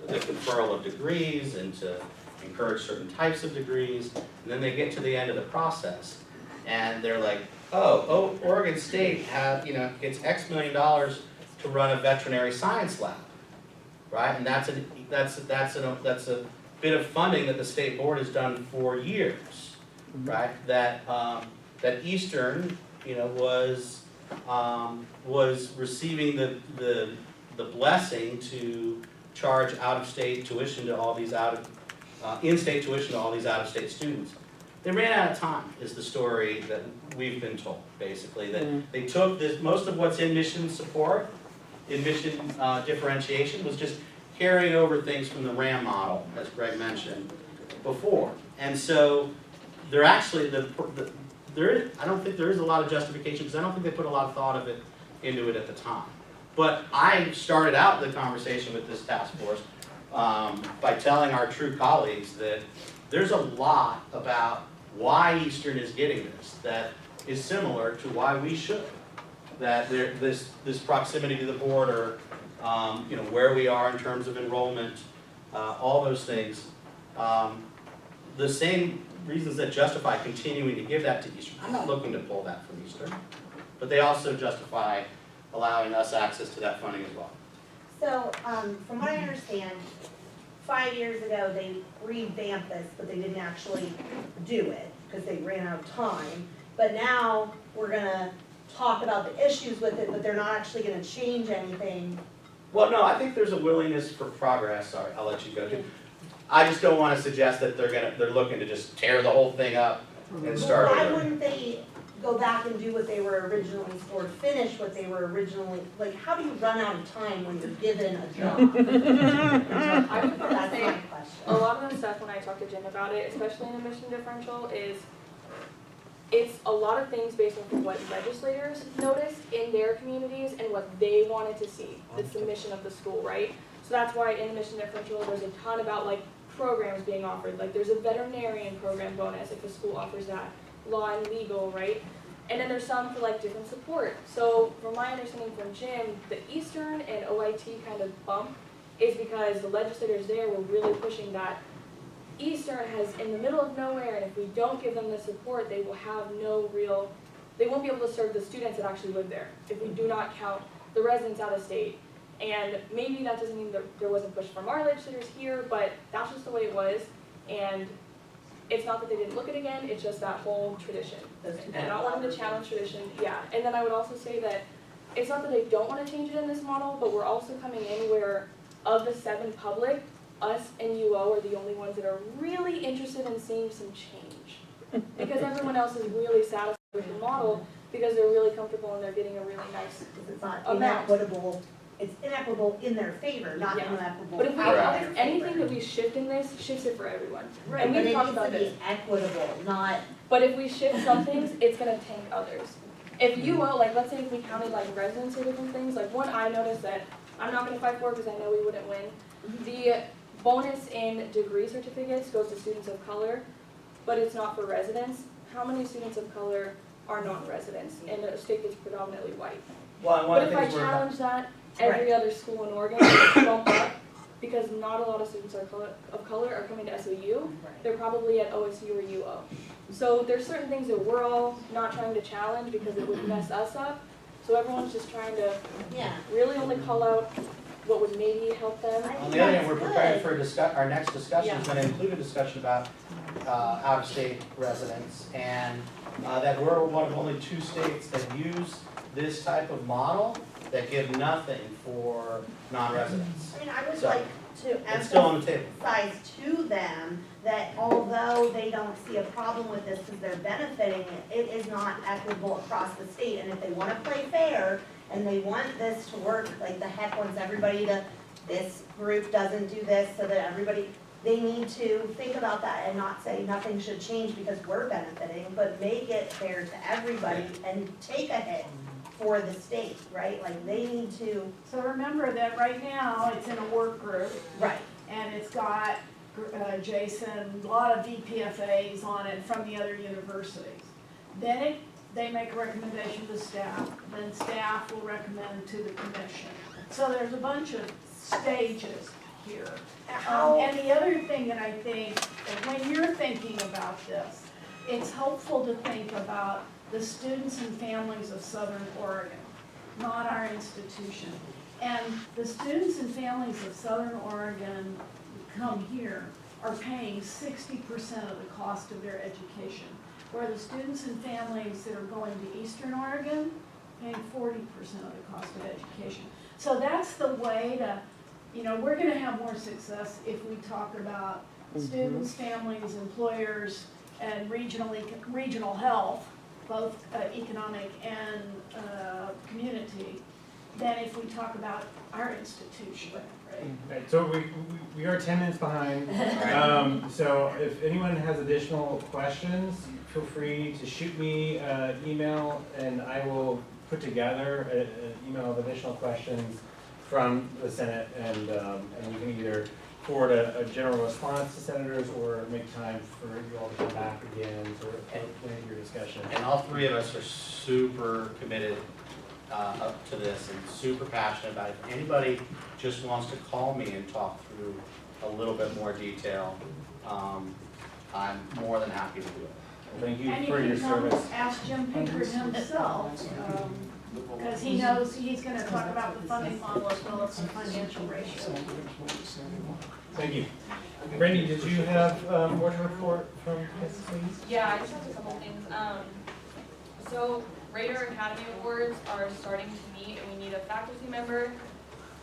the conferral of degrees and to encourage certain types of degrees. And then they get to the end of the process, and they're like, oh, Oregon State gets X million dollars to run a veterinary science lab, right? And that's a bit of funding that the state board has done for years, right? That Eastern, was receiving the blessing to charge out-of-state tuition to all these in-state tuition to all these out-of-state students. They ran out of time, is the story that we've been told, basically. That they took most of what's in mission support, in mission differentiation, was just carrying over things from the RAM model, as Greg mentioned before. And so they're actually, I don't think there is a lot of justification, because I don't think they put a lot of thought into it at the time. But I started out the conversation with this task force by telling our true colleagues that there's a lot about why Eastern is getting this that is similar to why we should. That this proximity to the border, where we are in terms of enrollment, all those things, the same reasons that justify continuing to give that to Eastern. I'm not looking to pull that from Eastern, but they also justify allowing us access to that funding as well. So, from what I understand, 5 years ago, they revamped this, but they didn't actually do it, because they ran out of time. But now, we're gonna talk about the issues with it, but they're not actually gonna change anything. Well, no, I think there's a willingness for progress. Sorry, I'll let you go. I just don't want to suggest that they're looking to just tear the whole thing up and start Why over. wouldn't they go back and do what they were originally, or finish what they were originally, like, how do you run out of time when you're given a job? I would probably That's say my question. a lot of the stuff when I talk to Jim about it, especially in the mission differential, is it's a lot of things based on what legislators noticed in their communities and what they wanted to see. It's the mission of the school, right? So that's why in the mission differential, there's a ton about like programs being offered. Like there's a veterinarian program bonus if the school offers that, law and legal, right? And then there's some for like different support. So from my understanding from Jim, the Eastern and OIT kind of bump is because the legislators there were really pushing that Eastern has in the middle of nowhere, and if we don't give them the support, they will have they won't be able to serve the students that actually live there if we do not count the residents out of state. And maybe that doesn't mean that there wasn't push from our legislators here, but that's just the way it was. And it's not that they didn't look at it again, it's just that whole tradition. And not wanting to challenge tradition, yeah. And then I would also say that it's not that they don't want to change it in this model, but we're also coming in where of the 7 public, us and UO are the only ones that are really interested in seeing some change. Because everyone else is really satisfied with the model because they're really comfortable and they're getting a really nice It's not amount. inequitable, it's inequitable in their favor, not Yeah. inequitable But if we, out of their anything favor. that we shift in this, shifts it for everyone. Right, And but we've it talked needs about to be this. equitable, not, But if we shift some things, it's gonna tank others. If UO, like, let's say if we counted like residents or different things, like one I noticed that I'm not gonna fight for because I know we wouldn't win. The bonus in degree certificates goes to students of color, but it's not for residents. How many students of color are non-residents in a state that's predominantly white? Well, and one But of if the I things we're challenge that, every other school in Oregon would bump up, because not a lot of students of color are coming to SOU. They're probably at OSU or UO. So there's certain things that we're all not trying to challenge because it would mess us up. So everyone's just trying to yeah. really only call out what would maybe help them. On the other hand, we're preparing for our next discussion is going to include a discussion about out-of-state residents, and that we're one of only 2 states that use this type of model that give nothing for non-residents. I mean, I would So, like to It's still on the table. emphasize to them that although they don't see a problem with this because they're benefiting, it is not equitable across the state. And if they want to play fair and they want this to work, like the heck wants everybody to, this group doesn't do this so that everybody, they need to think about that and not say nothing should change because we're benefiting, but make it fair to everybody and take a hit for the state, right? Like they need to. So remember that right now, it's in a work group. Right. And it's got Jason, a lot of VPFAs on it from the other universities. Then they make a recommendation to staff, then staff will recommend to the commission. So there's a bunch of stages here. And the other thing that I think, when you're thinking about this, it's helpful to think about the students and families of Southern Oregon, not our institution. And the students and families of Southern Oregon who come here are paying 60% of the cost of their education, where the students and families that are going to Eastern Oregon paying 40% of the cost of education. So that's the way to you know, we're gonna have more success if we talk about students, families, employers, and regional health, both economic and community, than if we talk about our institution, right? Right, so we are 10 minutes behind. So if anyone has additional questions, feel free to shoot me an email and I will put together an email of additional questions from the Senate and we can either forward a general response to senators or make time for you all to come back again for your discussion. And all three of us are super committed up to this and super passionate about it. If anybody just wants to call me and talk through a little bit more detail, I'm more than happy to do it. Thank you And for your you can come service. ask Jim Pinkert himself, because he knows, he's gonna talk about the funding model as well as the financial ratio. Thank you. Brandy, did you have more to report from this, please? Yeah, I just have a couple things. So Radar Academy Awards are starting to meet and we need a faculty member.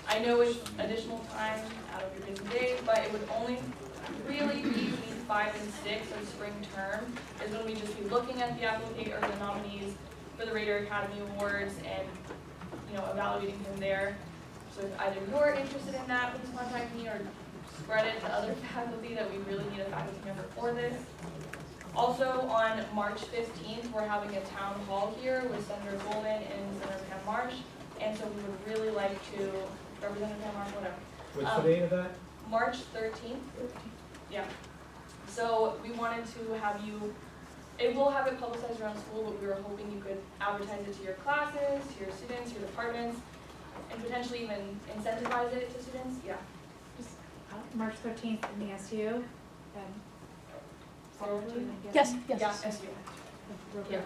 I know it's additional time out of your busy day, but it would only really be week 5 and 6 of spring term is when we just be looking at the applicant or the nominees for the Radar Academy Awards and, you know, evaluating them there. So if either you're interested in that, please contact me or spread it to other faculty that we really need a faculty member for this. Also, on March 15th, we're having a town hall here with Senator Goldman and Senator Pam Marsh. And so we would really like to, Representative Pam Marsh, whatever. What's the date of that? March 13th. Yeah. So we wanted to have you, we'll have it publicized around school, but we were hoping you could advertise it to your classes, to your students, your departments, and potentially even incentivize it to students. Yeah. March 13th in the SU. Yes, Yeah, SU. Yeah.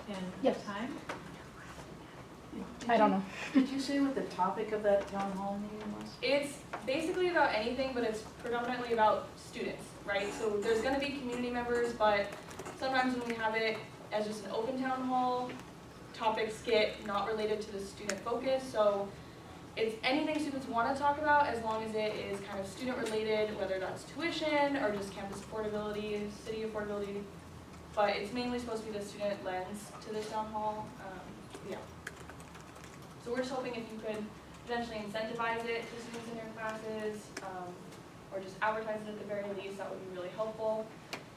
And Yes. what time? I don't know. Did you say what the topic of that town hall meeting was? It's basically about anything, but it's predominantly about students, right? So there's gonna be community members, but sometimes when we have it as just an open town hall, topics get not related to the student focus, so it's anything students wanna talk about as long as it is kind of student related, whether that's tuition or just campus affordability, city affordability. But it's mainly supposed to be the student lens to this town hall, yeah. So we're just hoping if you could potentially incentivize it to students in your classes, or just advertise it at the very least, that would be really helpful.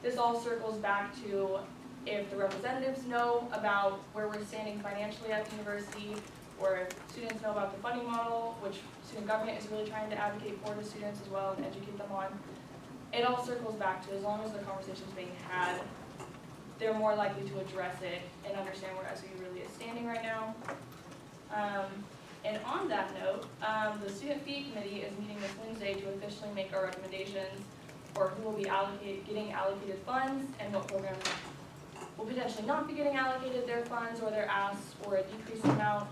This all circles back to if the representatives know about where we're standing financially at the university, or if students know about the funding model, which student government is really trying to advocate for to students as well and educate them on. It all circles back to as long as the conversation's being had, they're more likely to address it and understand where SU really is standing right now. And on that note, the student fee committee is meeting this Wednesday to officially make our recommendations for who will be getting allocated funds and what programs will potentially not be getting allocated their funds or their asks or a decreased amount.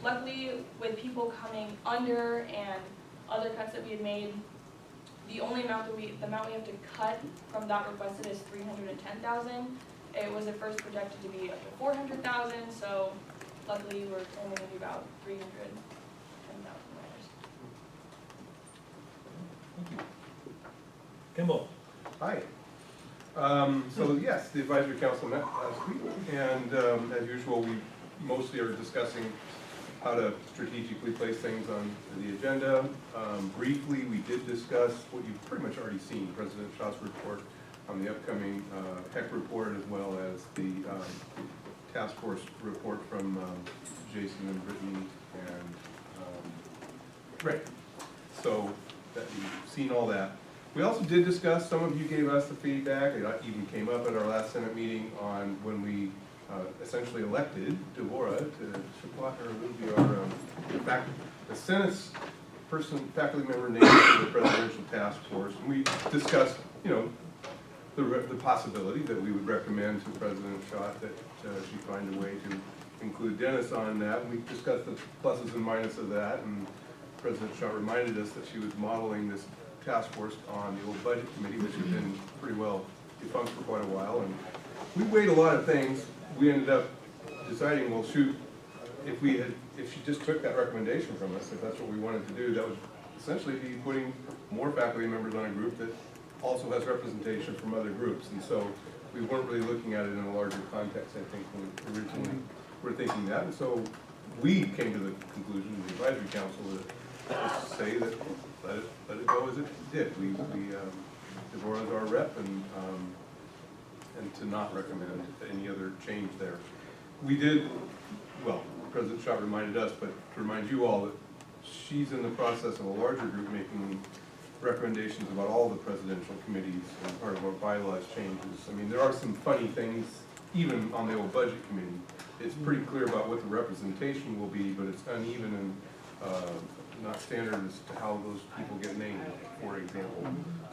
Luckily, with people coming under and other cuts that we had made, the only amount the amount we have to cut from that requested is $310,000. It was at first projected to be up to $400,000, so luckily we're only going to be about $310,000. Kimball. Hi. So yes, the advisory council met last week, and as usual, we mostly are discussing how to strategically place things on the agenda. Briefly, we did discuss what you've pretty much already seen, President Shaw's report on the upcoming HEC report, as well as the task force report from Jason and Brittany and Ray. So that you've seen all that. We also did discuss, some of you gave us the feedback, it even came up at our last Senate meeting on when we essentially elected Devorah to be our, the Senate's faculty member named to the presidential task force. And we discussed, you know, the possibility that we would recommend to President Schott that she find a way to include Dennis on that. We discussed the pluses and minuses of that, and President Schott reminded us that she was modeling this task force on the old budget committee, which had been pretty well defunct for quite a while. And we weighed a lot of things. We ended up deciding, well, shoot, if she just took that recommendation from us, if that's what we wanted to do, that would essentially be putting more faculty members on a group that also has representation from other groups. And so we weren't really looking at it in a larger context, I think, when we originally were thinking that. And so we came to the conclusion, the advisory council, to say that let it go as it did. Deborah is our rep, and to not recommend any other change there. We did, well, President Schott reminded us, but to remind you all that she's in the process of a larger group making recommendations about all the presidential committees and part of our bylaws changes. I mean, there are some funny things, even on the old budget committee. It's pretty clear about what the representation will be, but it's uneven and not standard as to how those people get named, for example.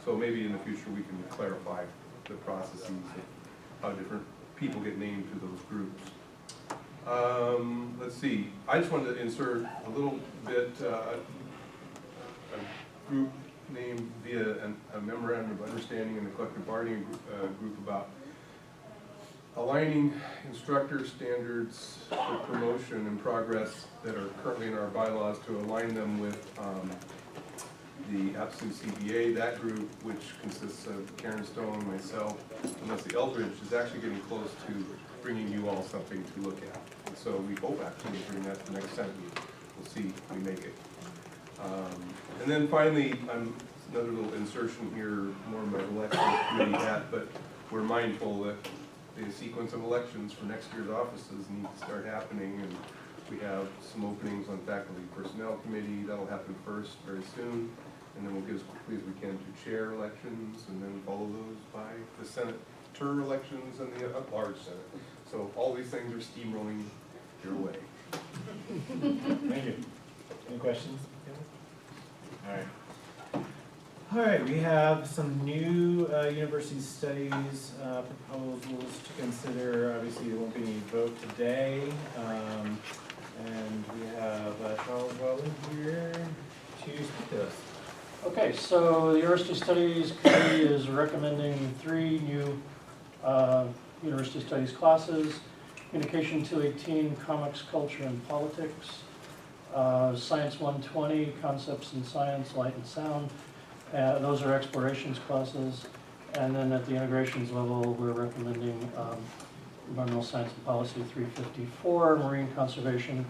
So maybe in the future we can clarify the processes of how different people get named to those groups. Let's see, I just wanted to insert a little bit, a group named via a memorandum of understanding in the collective bargaining group about aligning instructor standards for promotion and progress that are currently in our bylaws to align them with the APSU CBA. That group, which consists of Karen Stone, myself, and Leslie Eldridge, is actually getting close to bringing you all something to look at. And so we hope actually to bring that to the next Senate meeting. We'll see if we make it. And then finally, another little insertion here, more of my election committee hat, but we're mindful that the sequence of elections for next year's offices need to start happening, and we have some openings on faculty personnel committee. That'll happen first very soon, and then we'll get as quickly as we can to chair elections, and then follow those by the senator elections and the at-large Senate. So all these things are steamrolling your way. Thank you. Any questions? All right. All right, we have some new university studies proposals to consider. Obviously, there won't be any vote today. And we have Charles Weldon here to speak to us. Okay, so the University Studies Committee is recommending 3 new University Studies classes: Communication 218, Comics, Culture, and Politics; Science 120, Concepts in Science, Light and Sound. Those are explorations classes. And then at the integrations level, we're recommending Environmental Science and Policy 354, Marine Conservation,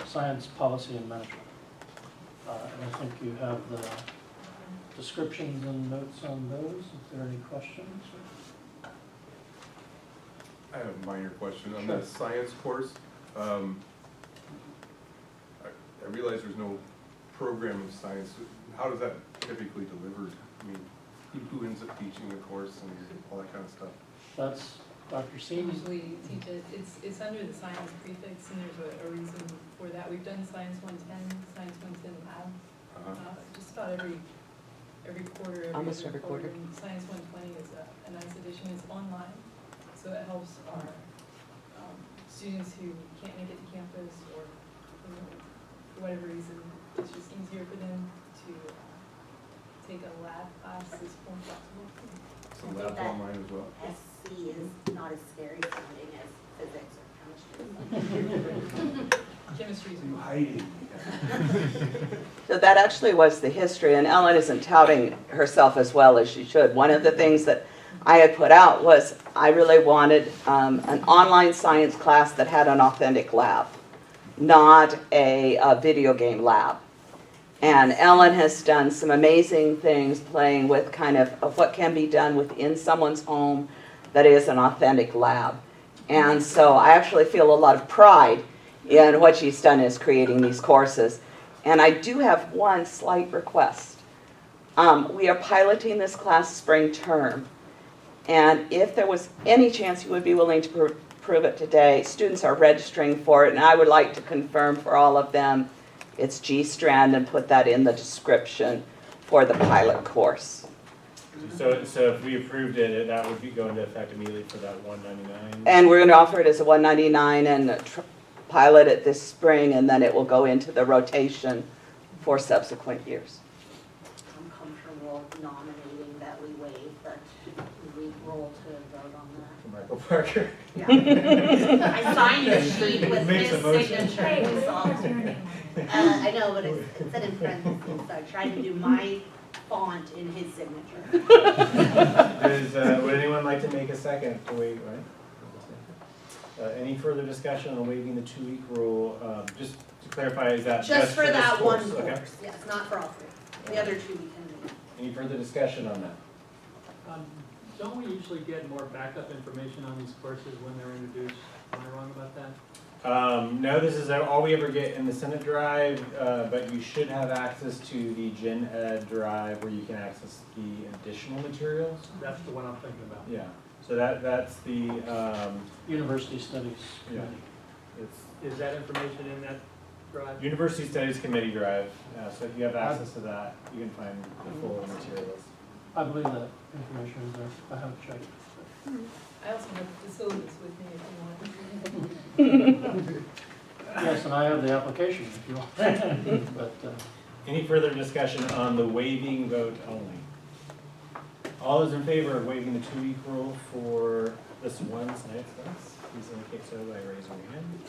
Science, Policy, and Management. And I think you have the descriptions and notes on those. If there are any questions? I have a minor question on Sure. the science course. I realize there's no program of science. How does that typically delivered? I mean, who ends up teaching the course and all that kind of stuff? That's Dr. Seams. Usually teach it, it's under the science prefix, and there's a reason for that. We've done Science 110, Science 110 Lab, just about every quarter. Almost every quarter. And Science 120 is a nice addition. It's online, so it helps our students who can't make it to campus, or for whatever reason, it's just easier for them to take a lab class as more flexible. So lab online as well? SC is not as scary sounding as physics or chemistry. Chemistry is hiding. So that actually was the history, and Ellen isn't touting herself as well as she should. One of the things that I had put out was I really wanted an online science class that had an authentic lab, not a video game lab. And Ellen has done some amazing things playing with kind of what can be done within someone's home that is an authentic lab. And so I actually feel a lot of pride in what she's done is creating these courses. And I do have one slight request. We are piloting this class spring term. And if there was any chance you would be willing to prove it today, students are registering for it, and I would like to confirm for all of them it's G-Strand and put that in the description for the pilot course. So if we approved it, that would be go into effect immediately for that $199? And we're going to offer it as a $199 and pilot it this spring, and then it will go into the rotation for subsequent years. I'm comfortable nominating that we waive, but we roll to vote on that. Michael Parker. Yeah. I signed the sheet with Makes his a motion. signature. Hey, so- what's your name? I know, but it said in parentheses, so I tried to do my font in his signature. Would anyone like to make a second to waive, right? Any further discussion on waiving the 2-week rule? Just to clarify, is that Just for this that one Okay. course, yes, not for all three. The other two we can do. Any further discussion on that? Don't we usually get more backup information on these courses when they're introduced? Am I wrong about that? No, this is all we ever get in the Senate Drive, but you should have access to the Gen Ed Drive where you can access the additional materials. That's the one I'm thinking about. Yeah, so that's the, University Studies yeah. Committee. It's Is that information in that drive? University Studies Committee Drive, so if you have access to that, you can find the full materials. I believe that information is there. I haven't checked. I also have the syllabus with me if you want. Yes, and I have the application if you want. But, Any further discussion on the waiving vote only? All those in favor of waiving the 2-week rule for this one tonight's class, please indicate so by raising your hand.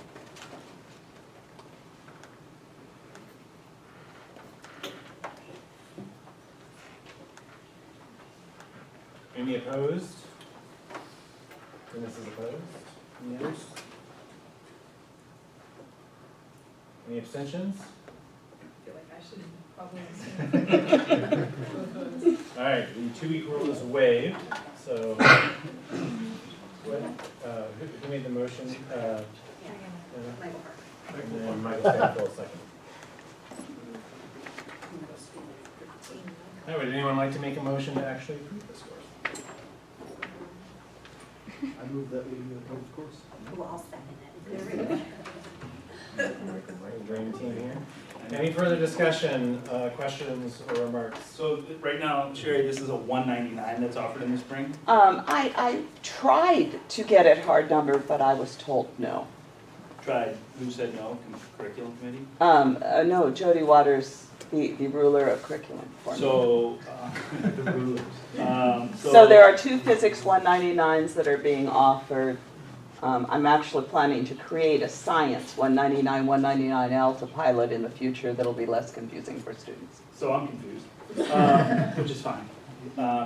Any opposed? Dennis is opposed. Any others? Any abstentions? I feel like I should probably. All right, the 2-week rule is waived, so, what, who made the motion? Michael Parker. And then Michael Stanfield, second. All right, would anyone like to make a motion to actually approve this course? I move that we approve the course. Well, I'll second it. Dream team here. Any further discussion, questions, or remarks? So right now, Sherry, this is a 199 that's offered in the spring? I tried to get it hard numbered, but I was told no. Tried, who said no? Curriculum committee? No, Jody Waters, the ruler of curriculum for me. So, the rulers. So there are 2 physics 199s that are being offered. I'm actually planning to create a science 199, 199L to pilot in the future that'll be less confusing for students. So I'm confused, which is fine.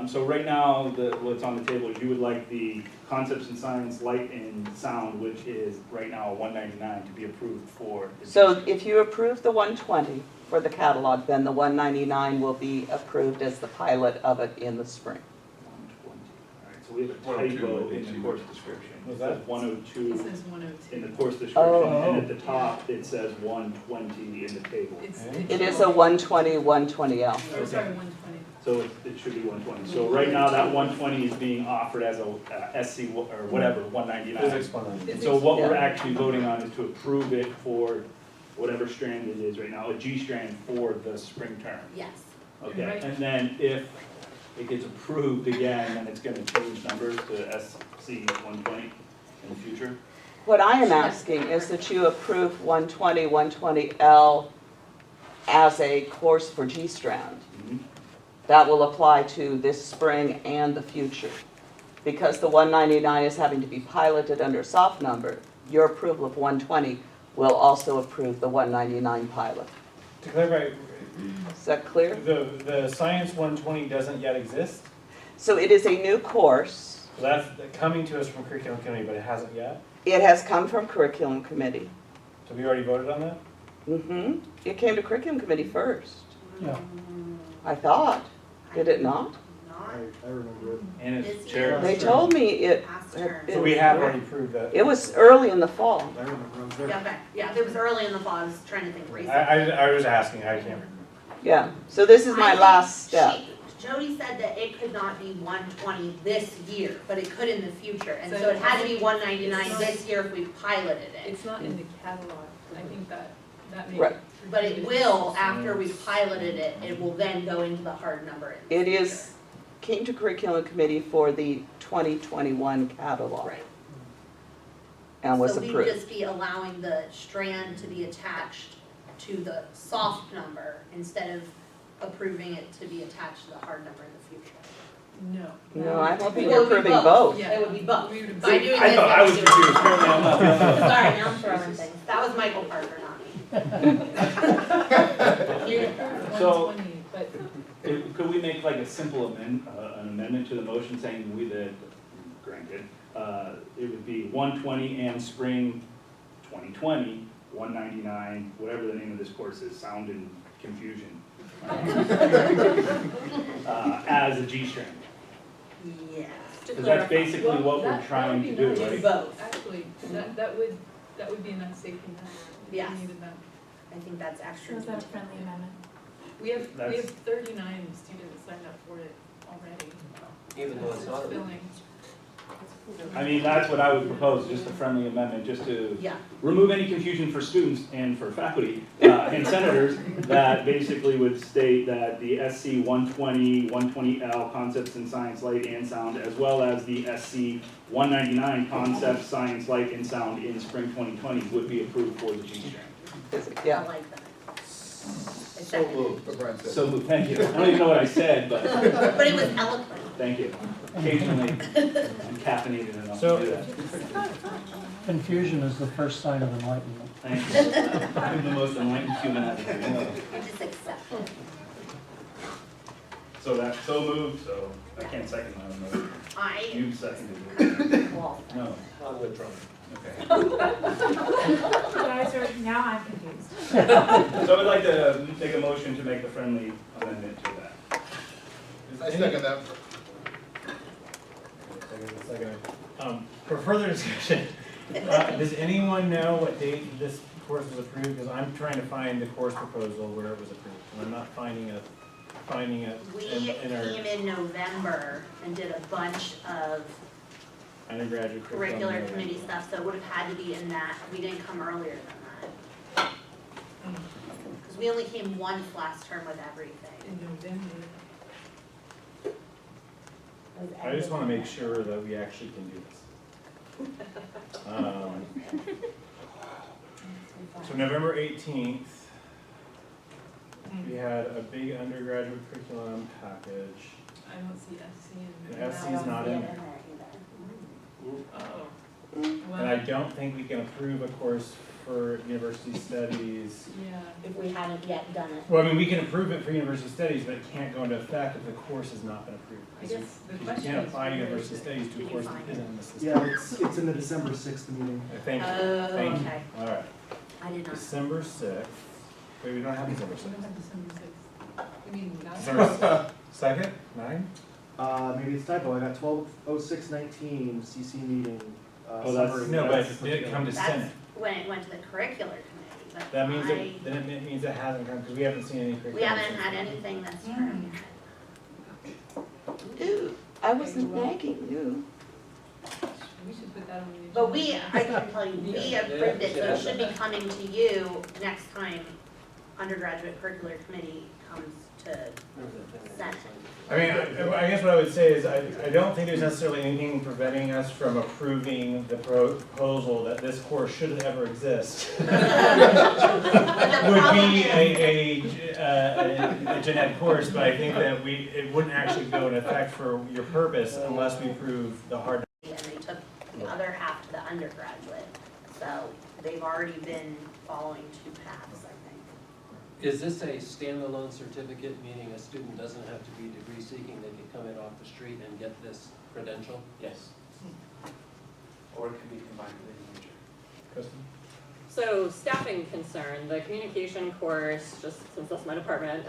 So right now, what's on the table, you would like the concepts in science, light and sound, which is right now a 199 to be approved for. So if you approve the 120 for the catalog, then the 199 will be approved as the pilot of it in the spring. 120. All right, so we have a typo in the course description. Was It that? says 102 It says 102. in the course description, and at the top, it says 120 in the table. It is a 120, 120L. Or sorry, 120. So it should be 120. So right now, that 120 is being offered as a SC or whatever, 199. Physics 199. So what we're actually voting on is to approve it for whatever strand it is right now, a G strand for the spring term. Yes. Okay, Right. and then if it gets approved again, then it's gonna change numbers to SC 120 in the future. What I am asking is that you approve 120, 120L as a course for G-Strand. Mhm. That will apply to this spring and the future. Because the 199 is having to be piloted under soft number, your approval of 120 will also approve the 199 pilot. To clarify, Is that clear? the Science 120 doesn't yet exist? So it is a new course. So that's coming to us from Curriculum Committee, but it hasn't yet? It has come from Curriculum Committee. So we already voted on that? It came to Curriculum Committee first, yeah. I thought. Did it not? I remember it. And It's it's chair. They told me it Past had term. So been. we have already proved that? It was early in the fall. I remember, I was there. Yeah, okay. Yeah, it was early in the fall. I was trying to think recently. I was asking, I can't remember. Yeah, so this is my I last think step. Jody said that it could not be 120 this year, but it could in the future. And So so it had to be it's 199 not- this year if we piloted it. It's not in the catalog. I think that may. Right. But it will, after we've piloted it, it will then go into the hard number. in the It is, came to Curriculum Committee for the 2021 catalog. Right. And was So we'd approved. just be allowing the strand to be attached to the soft number instead of approving it to be attached to the hard number in the future. No. No, I'm hoping Well, you're it would be approving both. Yeah. It would be both. We would- By doing I this, thought I was it would be- confused, apparently I'm not. Sorry, now I'm throwing things. That was Michael Parker, not me. So- 120, but Could we make like a simple an amendment to the motion saying we, that, granted, it would be 120 and spring 2020, 199, whatever the name of this course is, sound and confusion, as a G string. Yes. Because that's basically Well, what we're that trying would to be do, nice. right? Both. Actually, that would be a nice safety net. We Yes. needed that. I think that's So extra. is that a friendly amendment? We have That's- 39 students signed up for it already. Even though it's not. Filling. I mean, that's what I would propose, just a friendly amendment, just to Yeah. remove any confusion for students and for faculty and senators that basically would state that the SC 120, 120L Concepts in Science, Light and Sound, as well as the SC 199 Concepts, Science, Light and Sound in spring 2020 would be approved for the G string. I Yeah. like that. So moved. So moved, thank you. I don't even know what I said, but But it was eloquent. thank you. Occasionally, I'm caffeinated enough So- to do that. Confusion is the first sign of enlightenment. Thank you. I'm the most enlightened human I've ever known. You just accept it. So that's so moved, so I can't second my own motion. You seconded it. Well, No, I'm withdrawing. okay. Guys are, now I'm confused. So I would like to make a motion to make a friendly amendment to that. I second that. For further discussion, does anyone know what date this course was approved? Because I'm trying to find the course proposal where it was approved, and I'm not finding it We in our came in November and did a bunch of undergraduate curricular committee stuff, so it would have had to be in that. We didn't come earlier than that. Because we only came once last term with everything. In November. I just want to make sure that we actually can do this. So November 18th, we had a big undergraduate curriculum package. I don't see SC in The there. FC is not in there. Oh. And I don't think we can approve a course for university studies. Yeah. If we haven't yet done it. Well, I mean, we can approve it for university studies, but it can't go into effect if the course has not been approved. I guess the You question can't is, apply where university is it? studies to a Did you course that find isn't in the system. Yeah, it's in the December 6th meeting. Thank you, Oh, thank you. okay. All right, I did not. December 6th. Wait, we don't have December We 6th. don't have December 6th. You mean that? December 2nd, 9? Maybe it's typo, I got 12/06/19 CC meeting. Oh, that's- summary. No, but it did come to That's Senate. when it went to the curricular committee, but That means I, then it means it hasn't come, because we haven't seen any curriculum. we haven't had anything that's turned yet. Ooh, I wasn't nagging you. We should put that on the agenda. But I can tell you, we approved it, so it should be coming to you next time undergraduate curricular committee comes to Senate. I mean, I guess what I would say is, I don't think there's necessarily anything preventing us from approving the proposal that this course shouldn't ever exist. Would be a gen ed course, but I think that it wouldn't actually go into effect for your purpose unless we approve the hard. And they took the other half to the undergraduate, so they've already been following two paths, I think. Is this a standalone certificate, meaning a student doesn't have to be degree seeking, they can come in off the street and get this credential? Yes. Or it could be combined with a major. Kristen? So staffing concern, the communication course, just since that's my department,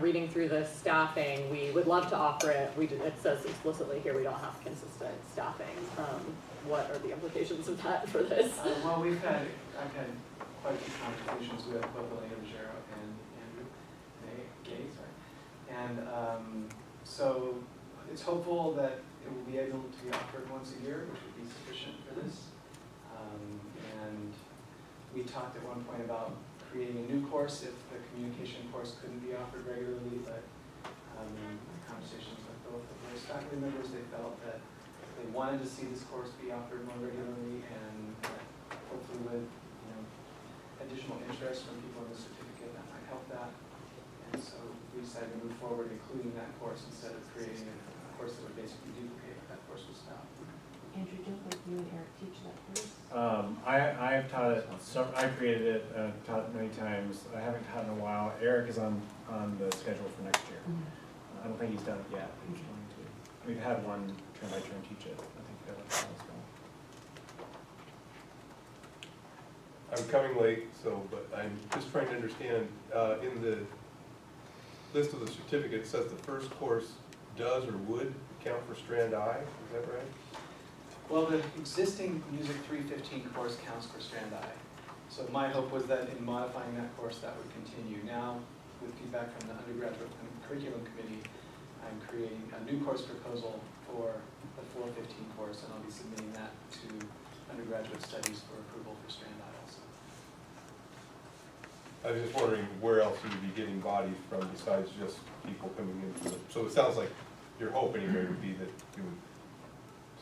reading through the staffing, we would love to offer it. It says explicitly here we don't have consistent staffing. What are the implications of that for this? Well, I've had quite a few conversations with both Elena Ruggiero and Andrew Gay, and so it's hopeful that it will be able to be offered once a year, which would be sufficient for this. And we talked at one point about creating a new course if the communication course couldn't be offered regularly, but in conversations with both of those faculty members, they felt that they wanted to see this course be offered more regularly, and hopefully with additional interest from people in the certificate that might help that. And so we decided to move forward including that course instead of creating a course that would basically duplicate what that course was about. Andrew, don't you and Eric teach that course? I've taught it, I created it, taught it many times. I haven't taught in a while. Eric is on the schedule for next year. I don't think he's done it yet, but he's going to. We've had one turn by turn teach it. I think that's well. I'm coming late, so, but I'm just trying to understand, in the list of the certificate, it says the first course does or would count for Strand I, is that right? Well, the existing Music 315 course counts for Strand I. So my hope was that in modifying that course, that would continue. Now, with feedback from the undergraduate curriculum committee, I'm creating a new course proposal for the 415 course, and I'll be submitting that to undergraduate studies for approval for Strand I also. I was just wondering where else you would be getting bodies from besides just people coming in. So it sounds like your hope anyway would be that you would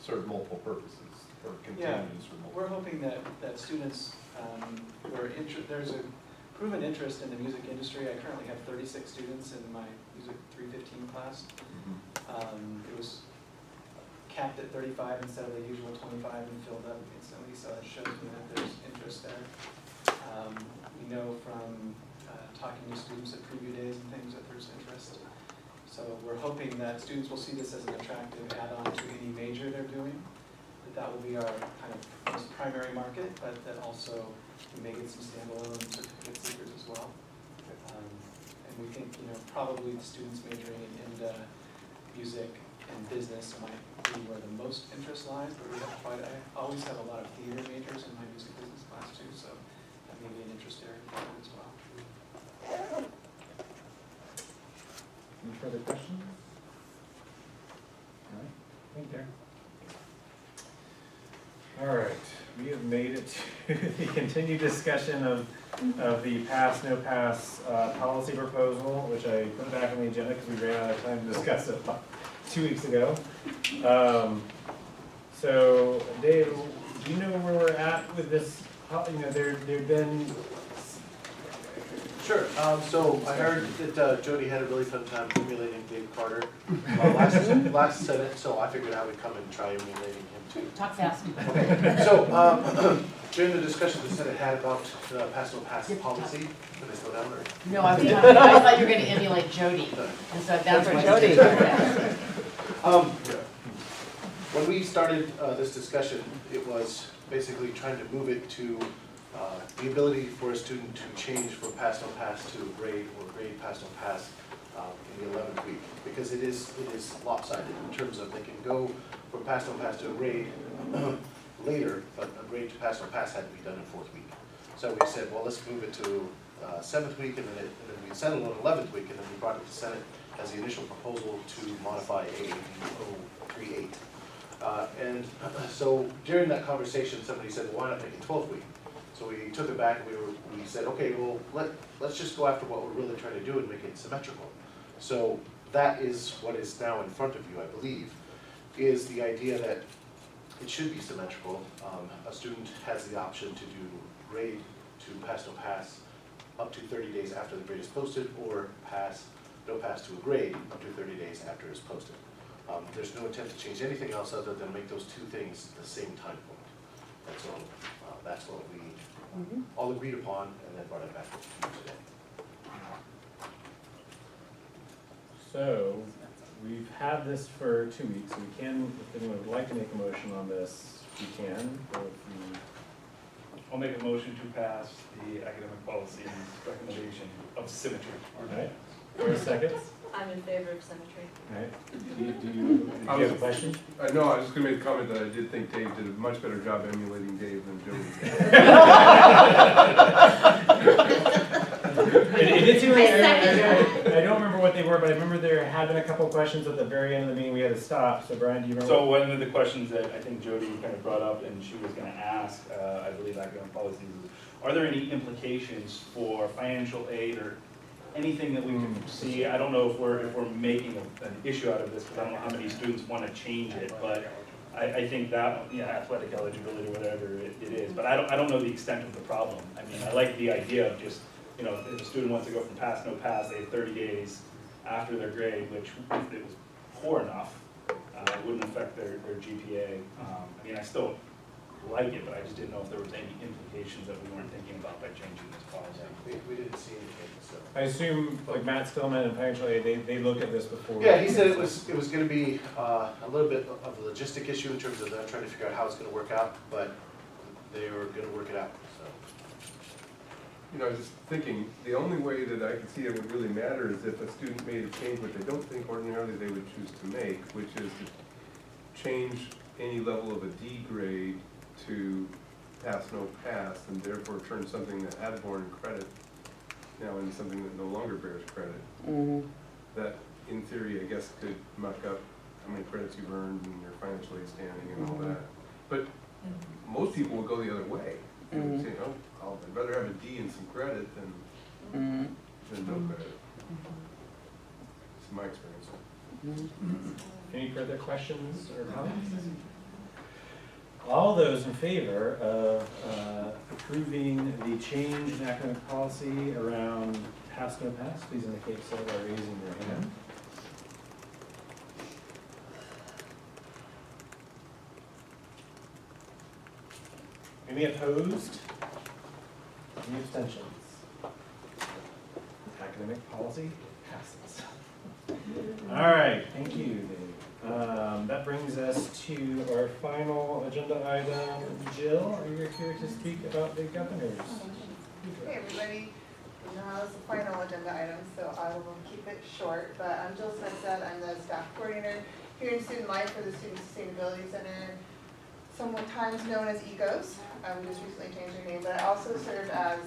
serve multiple purposes or continue to serve multiple. We're hoping that students there's a proven interest in the music industry. I currently have 36 students in my Music 315 class. It was capped at 35 instead of the usual 25 and filled up instantly, so it shows me that there's interest there. We know from talking to students at preview days and things that there's interest. So we're hoping that students will see this as an attractive add-on to any major they're doing, that will be our kind of most primary market, but that also we may get some standalone certificate seekers as well. And we think, probably the students majoring in music and business might be where the most interest lies, but we have I always have a lot of theater majors in my music business class too, so that may be an interest area for them as well. Any further questions? All right, thank you, Darren. All right, we have made it to the continued discussion of the pass, no pass policy proposal, which I put back on the agenda because we ran out of time to discuss it about 2 weeks ago. So, Dave, do you know where we're at with this? There've been. Sure. So I heard that Jody had a really fun time emulating Dave Carter last Senate, so I figured I would come and try emulating him too. Talk fast. Okay. So during the discussion the Senate had about pass no pass policy, can I slow down or? No, I thought you were going to emulate Jody, and so that's what Jody. When we started this discussion, it was basically trying to move it to the ability for a student to change from pass no pass to a grade or grade pass no pass in the 11th week, because it is lopsided in terms of they can go from pass no pass to a grade later, but a grade to pass no pass had to be done in 4th week. So we said, well, let's move it to 7th week, and then we settled on 11th week, and then we brought it to Senate as the initial proposal to modify AAB 038. And so during that conversation, somebody said, well, why not make it 12th week? So we took it back and we said, okay, well, let's just go after what we're really trying to do and make it symmetrical. So that is what is now in front of you, I believe, is the idea that it should be symmetrical. A student has the option to do grade to pass no pass up to 30 days after the grade is posted, or no pass to a grade up to 30 days after it's posted. There's no intent to change anything else other than make those two things the same time point. And so that's what we all agreed upon, and then brought it back to you today. So, we've had this for 2 weeks, so we can, if anyone would like to make a motion on this, we can. I'll make a motion to pass the academic policy recommendation of symmetry. All right, for a second. I'm in favor of symmetry. All right, do you have a question? No, I was just going to make the comment that I did think Dave did a much better job emulating Dave than Jody. It did seem like, I don't remember what they were, but I remember there had been a couple of questions at the very end of the meeting we had to stop. So Brian, do you remember? So one of the questions that I think Jody kind of brought up and she was going to ask, I believe academic policies, is, are there any implications for financial aid or anything that we can see? I don't know if we're making an issue out of this, because I don't know how many students want to change it, but I think that, athletic eligibility, whatever it is, but I don't know the extent of the problem. I mean, I like the idea of just, if a student wants to go from pass, no pass, they have 30 days after their grade, which if it was poor enough, it wouldn't affect their GPA. I mean, I still like it, but I just didn't know if there was any implications that we weren't thinking about by changing this policy. We didn't see anything, so. I assume, like Matt Stillman and financial aid, they looked at this before. Yeah, he said it was gonna be a little bit of a logistic issue in terms of them trying to figure out how it's gonna work out, but they were gonna work it out, so. You know, I was just thinking, the only way that I could see it would really matter is if a student made a change, which I don't think ordinarily they would choose to make, which is to change any level of a D grade to pass, no pass, and therefore turn something that had borne credit now into something that no longer bears credit. That, in theory, I guess could muck up how many credits you've earned and your financial aid standing and all that. But most people would go the other way. They would say, oh, I'd rather have a D and some credit than no credit. It's my experience. Any further questions or comments? All those in favor of approving the change in academic policy around pass, no pass, please indicate so by raising your hand. Any opposed? Any abstentions? Academic policy passes. All right, thank you, Dave. That brings us to our final agenda item. Jill, are you here to speak about the governors? Hey everybody, now it's the final agenda item, so I will keep it short, but I'm Jill Smithstead, I'm the staff coordinator here in Student Life for the Student Sustainability Center, sometimes known as EGOS. We just recently changed their name, but I also serve as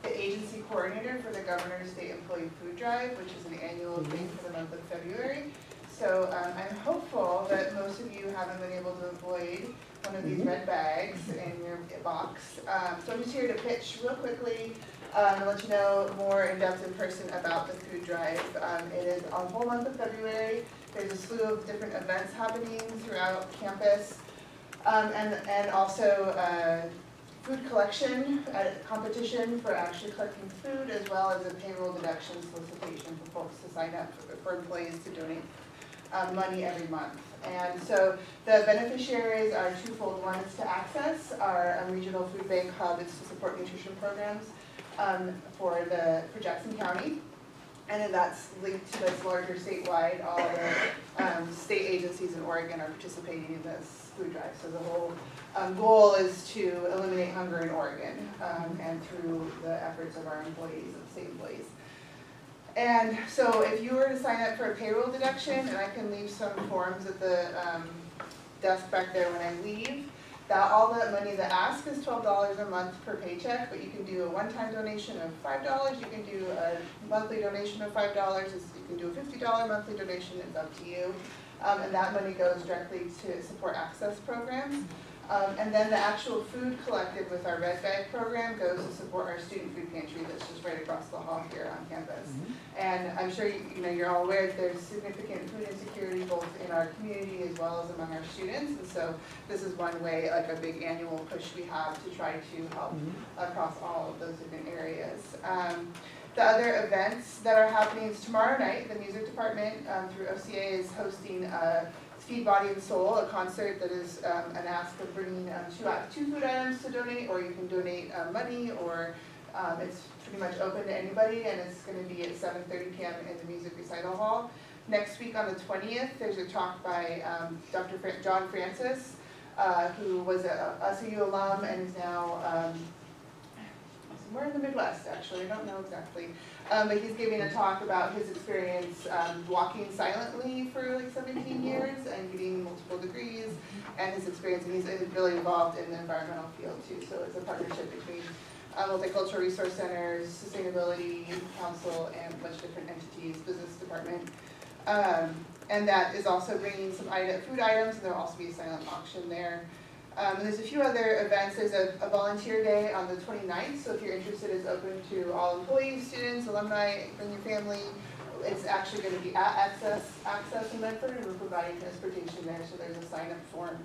the agency coordinator for the Governor's State Employee Food Drive, which is an annual thing for the month of February. So I'm hopeful that most of you haven't been able to avoid one of these red bags in your box. So I'm just here to pitch real quickly and let you know more in depth in person about the food drive. It is on the whole month of February. There's a slew of different events happening throughout campus. And also food collection competition for actually collecting food, as well as a payroll deduction solicitation for folks to sign up for employees to donate money every month. And so the beneficiaries are twofold. One is to access our regional food bank hub. It's to support nutrition programs for Jackson County. And then that's linked to this larger statewide. All the state agencies in Oregon are participating in this food drive. So the whole goal is to eliminate hunger in Oregon and through the efforts of our employees, of state employees. And so if you were to sign up for a payroll deduction, and I can leave some forms at the desk back there when I leave, that all the money, the ask is $12 a month per paycheck, but you can do a one-time donation of $5, you can do a monthly donation of $5, you can do a $50 monthly donation, it's up to you. And that money goes directly to support access programs. And then the actual food collected with our Red Bag program goes to support our student food pantry that's just right across the hall here on campus. And I'm sure you're all aware that there's significant food insecurity both in our community as well as among our students. And so this is one way, like a big annual push we have to try to help across all of those different areas. The other events that are happening is tomorrow night, the music department through OCA is hosting Feed Body and Soul, a concert that is an ask of bringing two food items to donate, or you can donate money, or it's pretty much open to anybody, and it's going to be at 7:30 p.m. in the Music Recital Hall. Next week on the 20th, there's a talk by Dr. John Francis, who was a SAU alum and is now somewhere in the Midwest, actually, I don't know exactly. But he's giving a talk about his experience walking silently for like 17 years and getting multiple degrees, and his experience, and he's really involved in the environmental field too. So it's a partnership between Multicultural Resource Centers, Sustainability Council, and a bunch of different entities, business department. And that is also bringing some food items, and there'll also be a silent auction there. And there's a few other events. There's a volunteer day on the 29th, so if you're interested, it's open to all employees, students, alumni, bring your family. It's actually going to be at Access in Medford, and we're providing transportation there, so there's a sign-up form.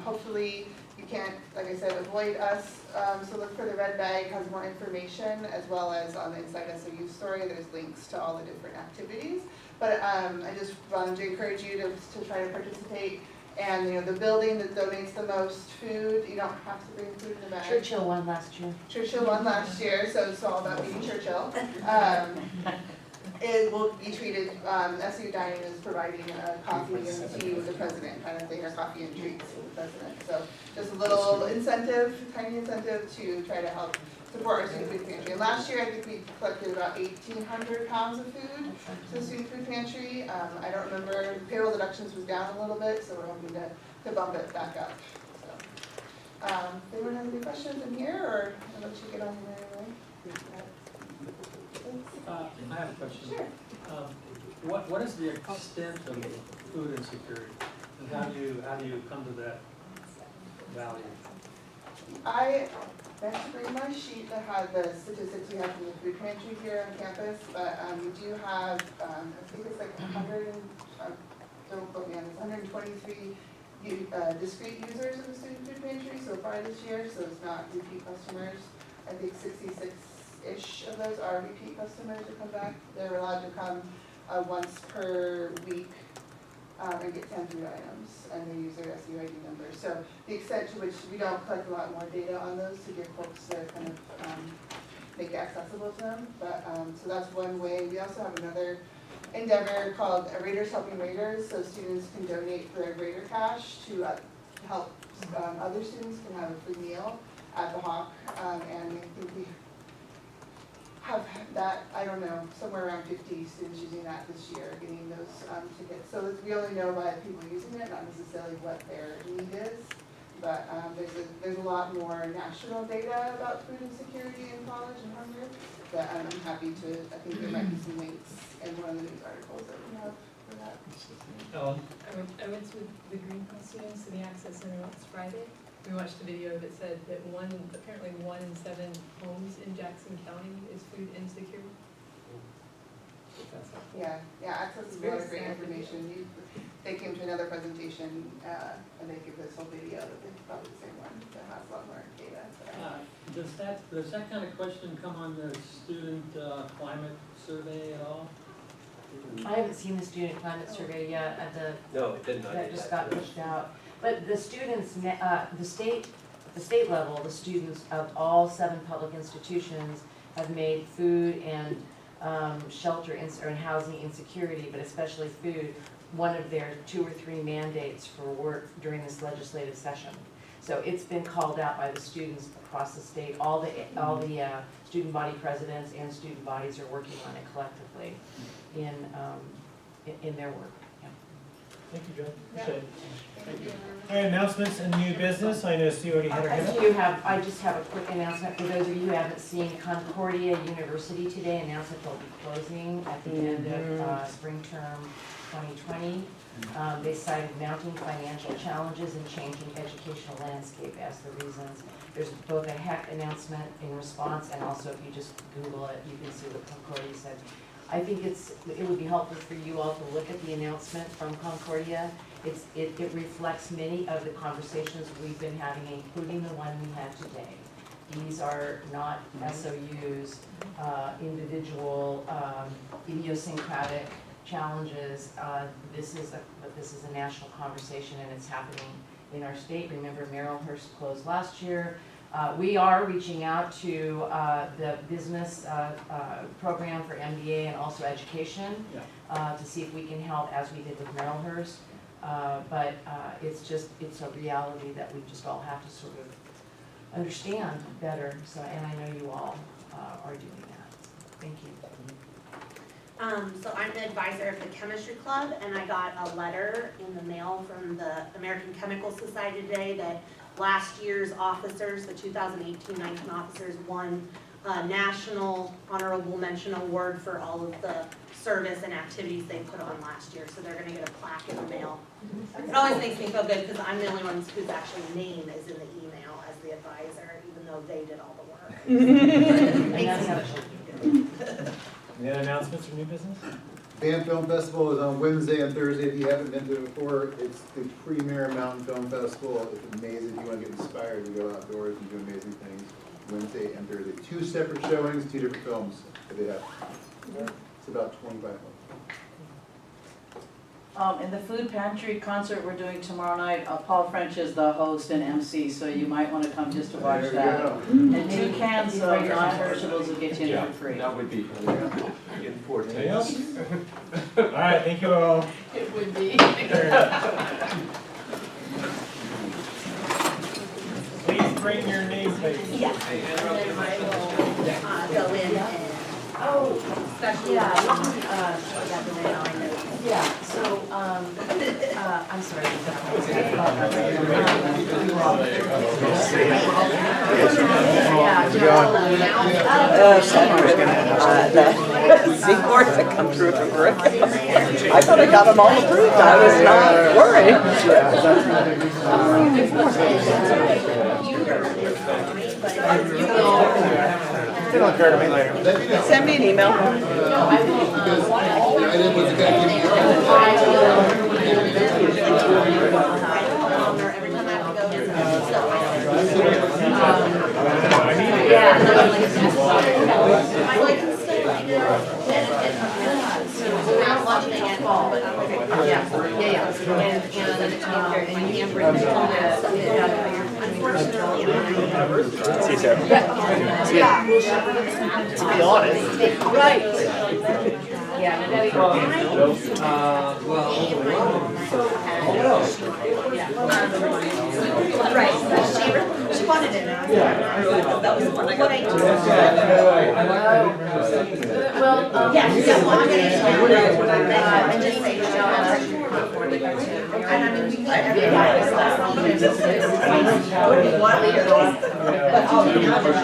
Hopefully you can't, like I said, avoid us, so look for the Red Bag, has more information, as well as on the Inside SAU story, there's links to all the different activities. But I just wanted to encourage you to try to participate. And, the building that donates the most food, you don't have to bring food in the bag. Churchill won last year. Churchill won last year, so it's all about beating Churchill. It will be treated, SU Dining is providing coffee and tea with the president kind of thing, or coffee and treats with the president. So just a little incentive, tiny incentive to try to help support our student food pantry. And last year, I think we collected about 1,800 pounds of food to the student food pantry. I don't remember, payroll deductions was down a little bit, so we're hoping to bump it back up. So, if anyone has any questions in here, or I'll let you get on your way. I have a question. Sure. What is the extent of food insecurity? And how do you come to that value? I meant to bring my sheet that had the statistics we have from the food pantry here on campus, but we do have, I think it's like 100 and, don't quote me on this, 123 discrete users of the student food pantry so far this year, so it's not repeat customers. I think 66-ish of those are repeat customers that come back. They're allowed to come once per week and get 10 food items, and they use their SUID number. So the extent to which we don't collect a lot more data on those to give folks to kind of make it accessible to them. But so that's one way. We also have another endeavor called Raiders Helping Raiders, so students can donate for their Raider cash to help other students can have a free meal at the Hawk, and I think we have that, I don't know, somewhere around 50 students using that this year, getting those tickets. So we only know by people using it, not necessarily what their need is. But there's a lot more national data about food insecurity in college and hunger that I'm happy to, I think there might be some links in one of the news articles that we have for that. I went to the Greenhouse students in the Access Center last Friday. We watched a video that said that apparently 1 in 7 homes in Jackson County is food insecure. Yeah, Access is really great information. They came to another presentation, and they give this whole video, that they probably the same one, that has a lot more data. Does that kind of question come on the student climate survey at all? I haven't seen the student climate survey yet at the. No, it did not. That just got pushed out. But the students, the state level, the students of all 7 public institutions have made food and shelter or housing insecurity, but especially food, one of their 2 or 3 mandates for work during this legislative session. So it's been called out by the students across the state. All the student body presidents and student bodies are working on it collectively in their work. Yeah. Thank you, Joe. Appreciate it. Thank you. All right, announcements and new business. I know Sue already had her hand up. I just have a quick announcement for those of you who haven't seen Concordia University today announced that they'll be closing at the end of spring term 2020. They cited mounting financial challenges and changing educational landscape as the reasons. There's both a HEC announcement in response, and also if you just Google it, you can see what Concordia said. I think it would be helpful for you all to look at the announcement from Concordia. It reflects many of the conversations we've been having, including the one we had today. These are not SOUs, individual, idiosyncratic challenges. This is a national conversation, and it's happening in our state. Remember, Merrillhurst closed last year. We are reaching out to the business program for MBA and also education to see if we can help, as we did with Merrillhurst. But it's a reality that we just all have to sort of understand better. So, and I know you all are doing that. Thank you. So I'm the advisor of the Chemistry Club, and I got a letter in the mail from the American Chemical Society today that last year's officers, the 2018-19 officers, won a National Honorable Mention Award for all of the service and activities they put on last year. So they're going to get a plaque in the mail. It always makes me feel good because I'm the only one whose actual name is in the email as the advisor, even though they did all the work. Any other announcements or new business? Band Film Festival is on Wednesday and Thursday. If you haven't been to it before, it's the premier mountain film festival. It's amazing. If you want to get inspired to go outdoors and do amazing things, Wednesday and Thursday. 2 separate showings, 2 different films that they have. It's about 25 months. In the food pantry concert we're doing tomorrow night, Paul French is the host and MC, so you might want to come just to watch that. And 2 cans of non-perishables will get you in for free. That would be in poor Anything else? All right, thank you all. It would be. Please bring your name, please. Yeah. And then I will, go in and. Oh, Especially, yeah, yeah, so, I'm sorry. Seaboard to come through the brick. I thought I got them all approved, I was not worried. It'll occur to me later. Send me an email. See, Sarah. To be honest. Right. Yeah. Right, she wanted it now. That was the one I got. Well, Yeah, she's got one day, and just say, and I mean, we got everybody, so that's all it is. Would be one leader, but all the others,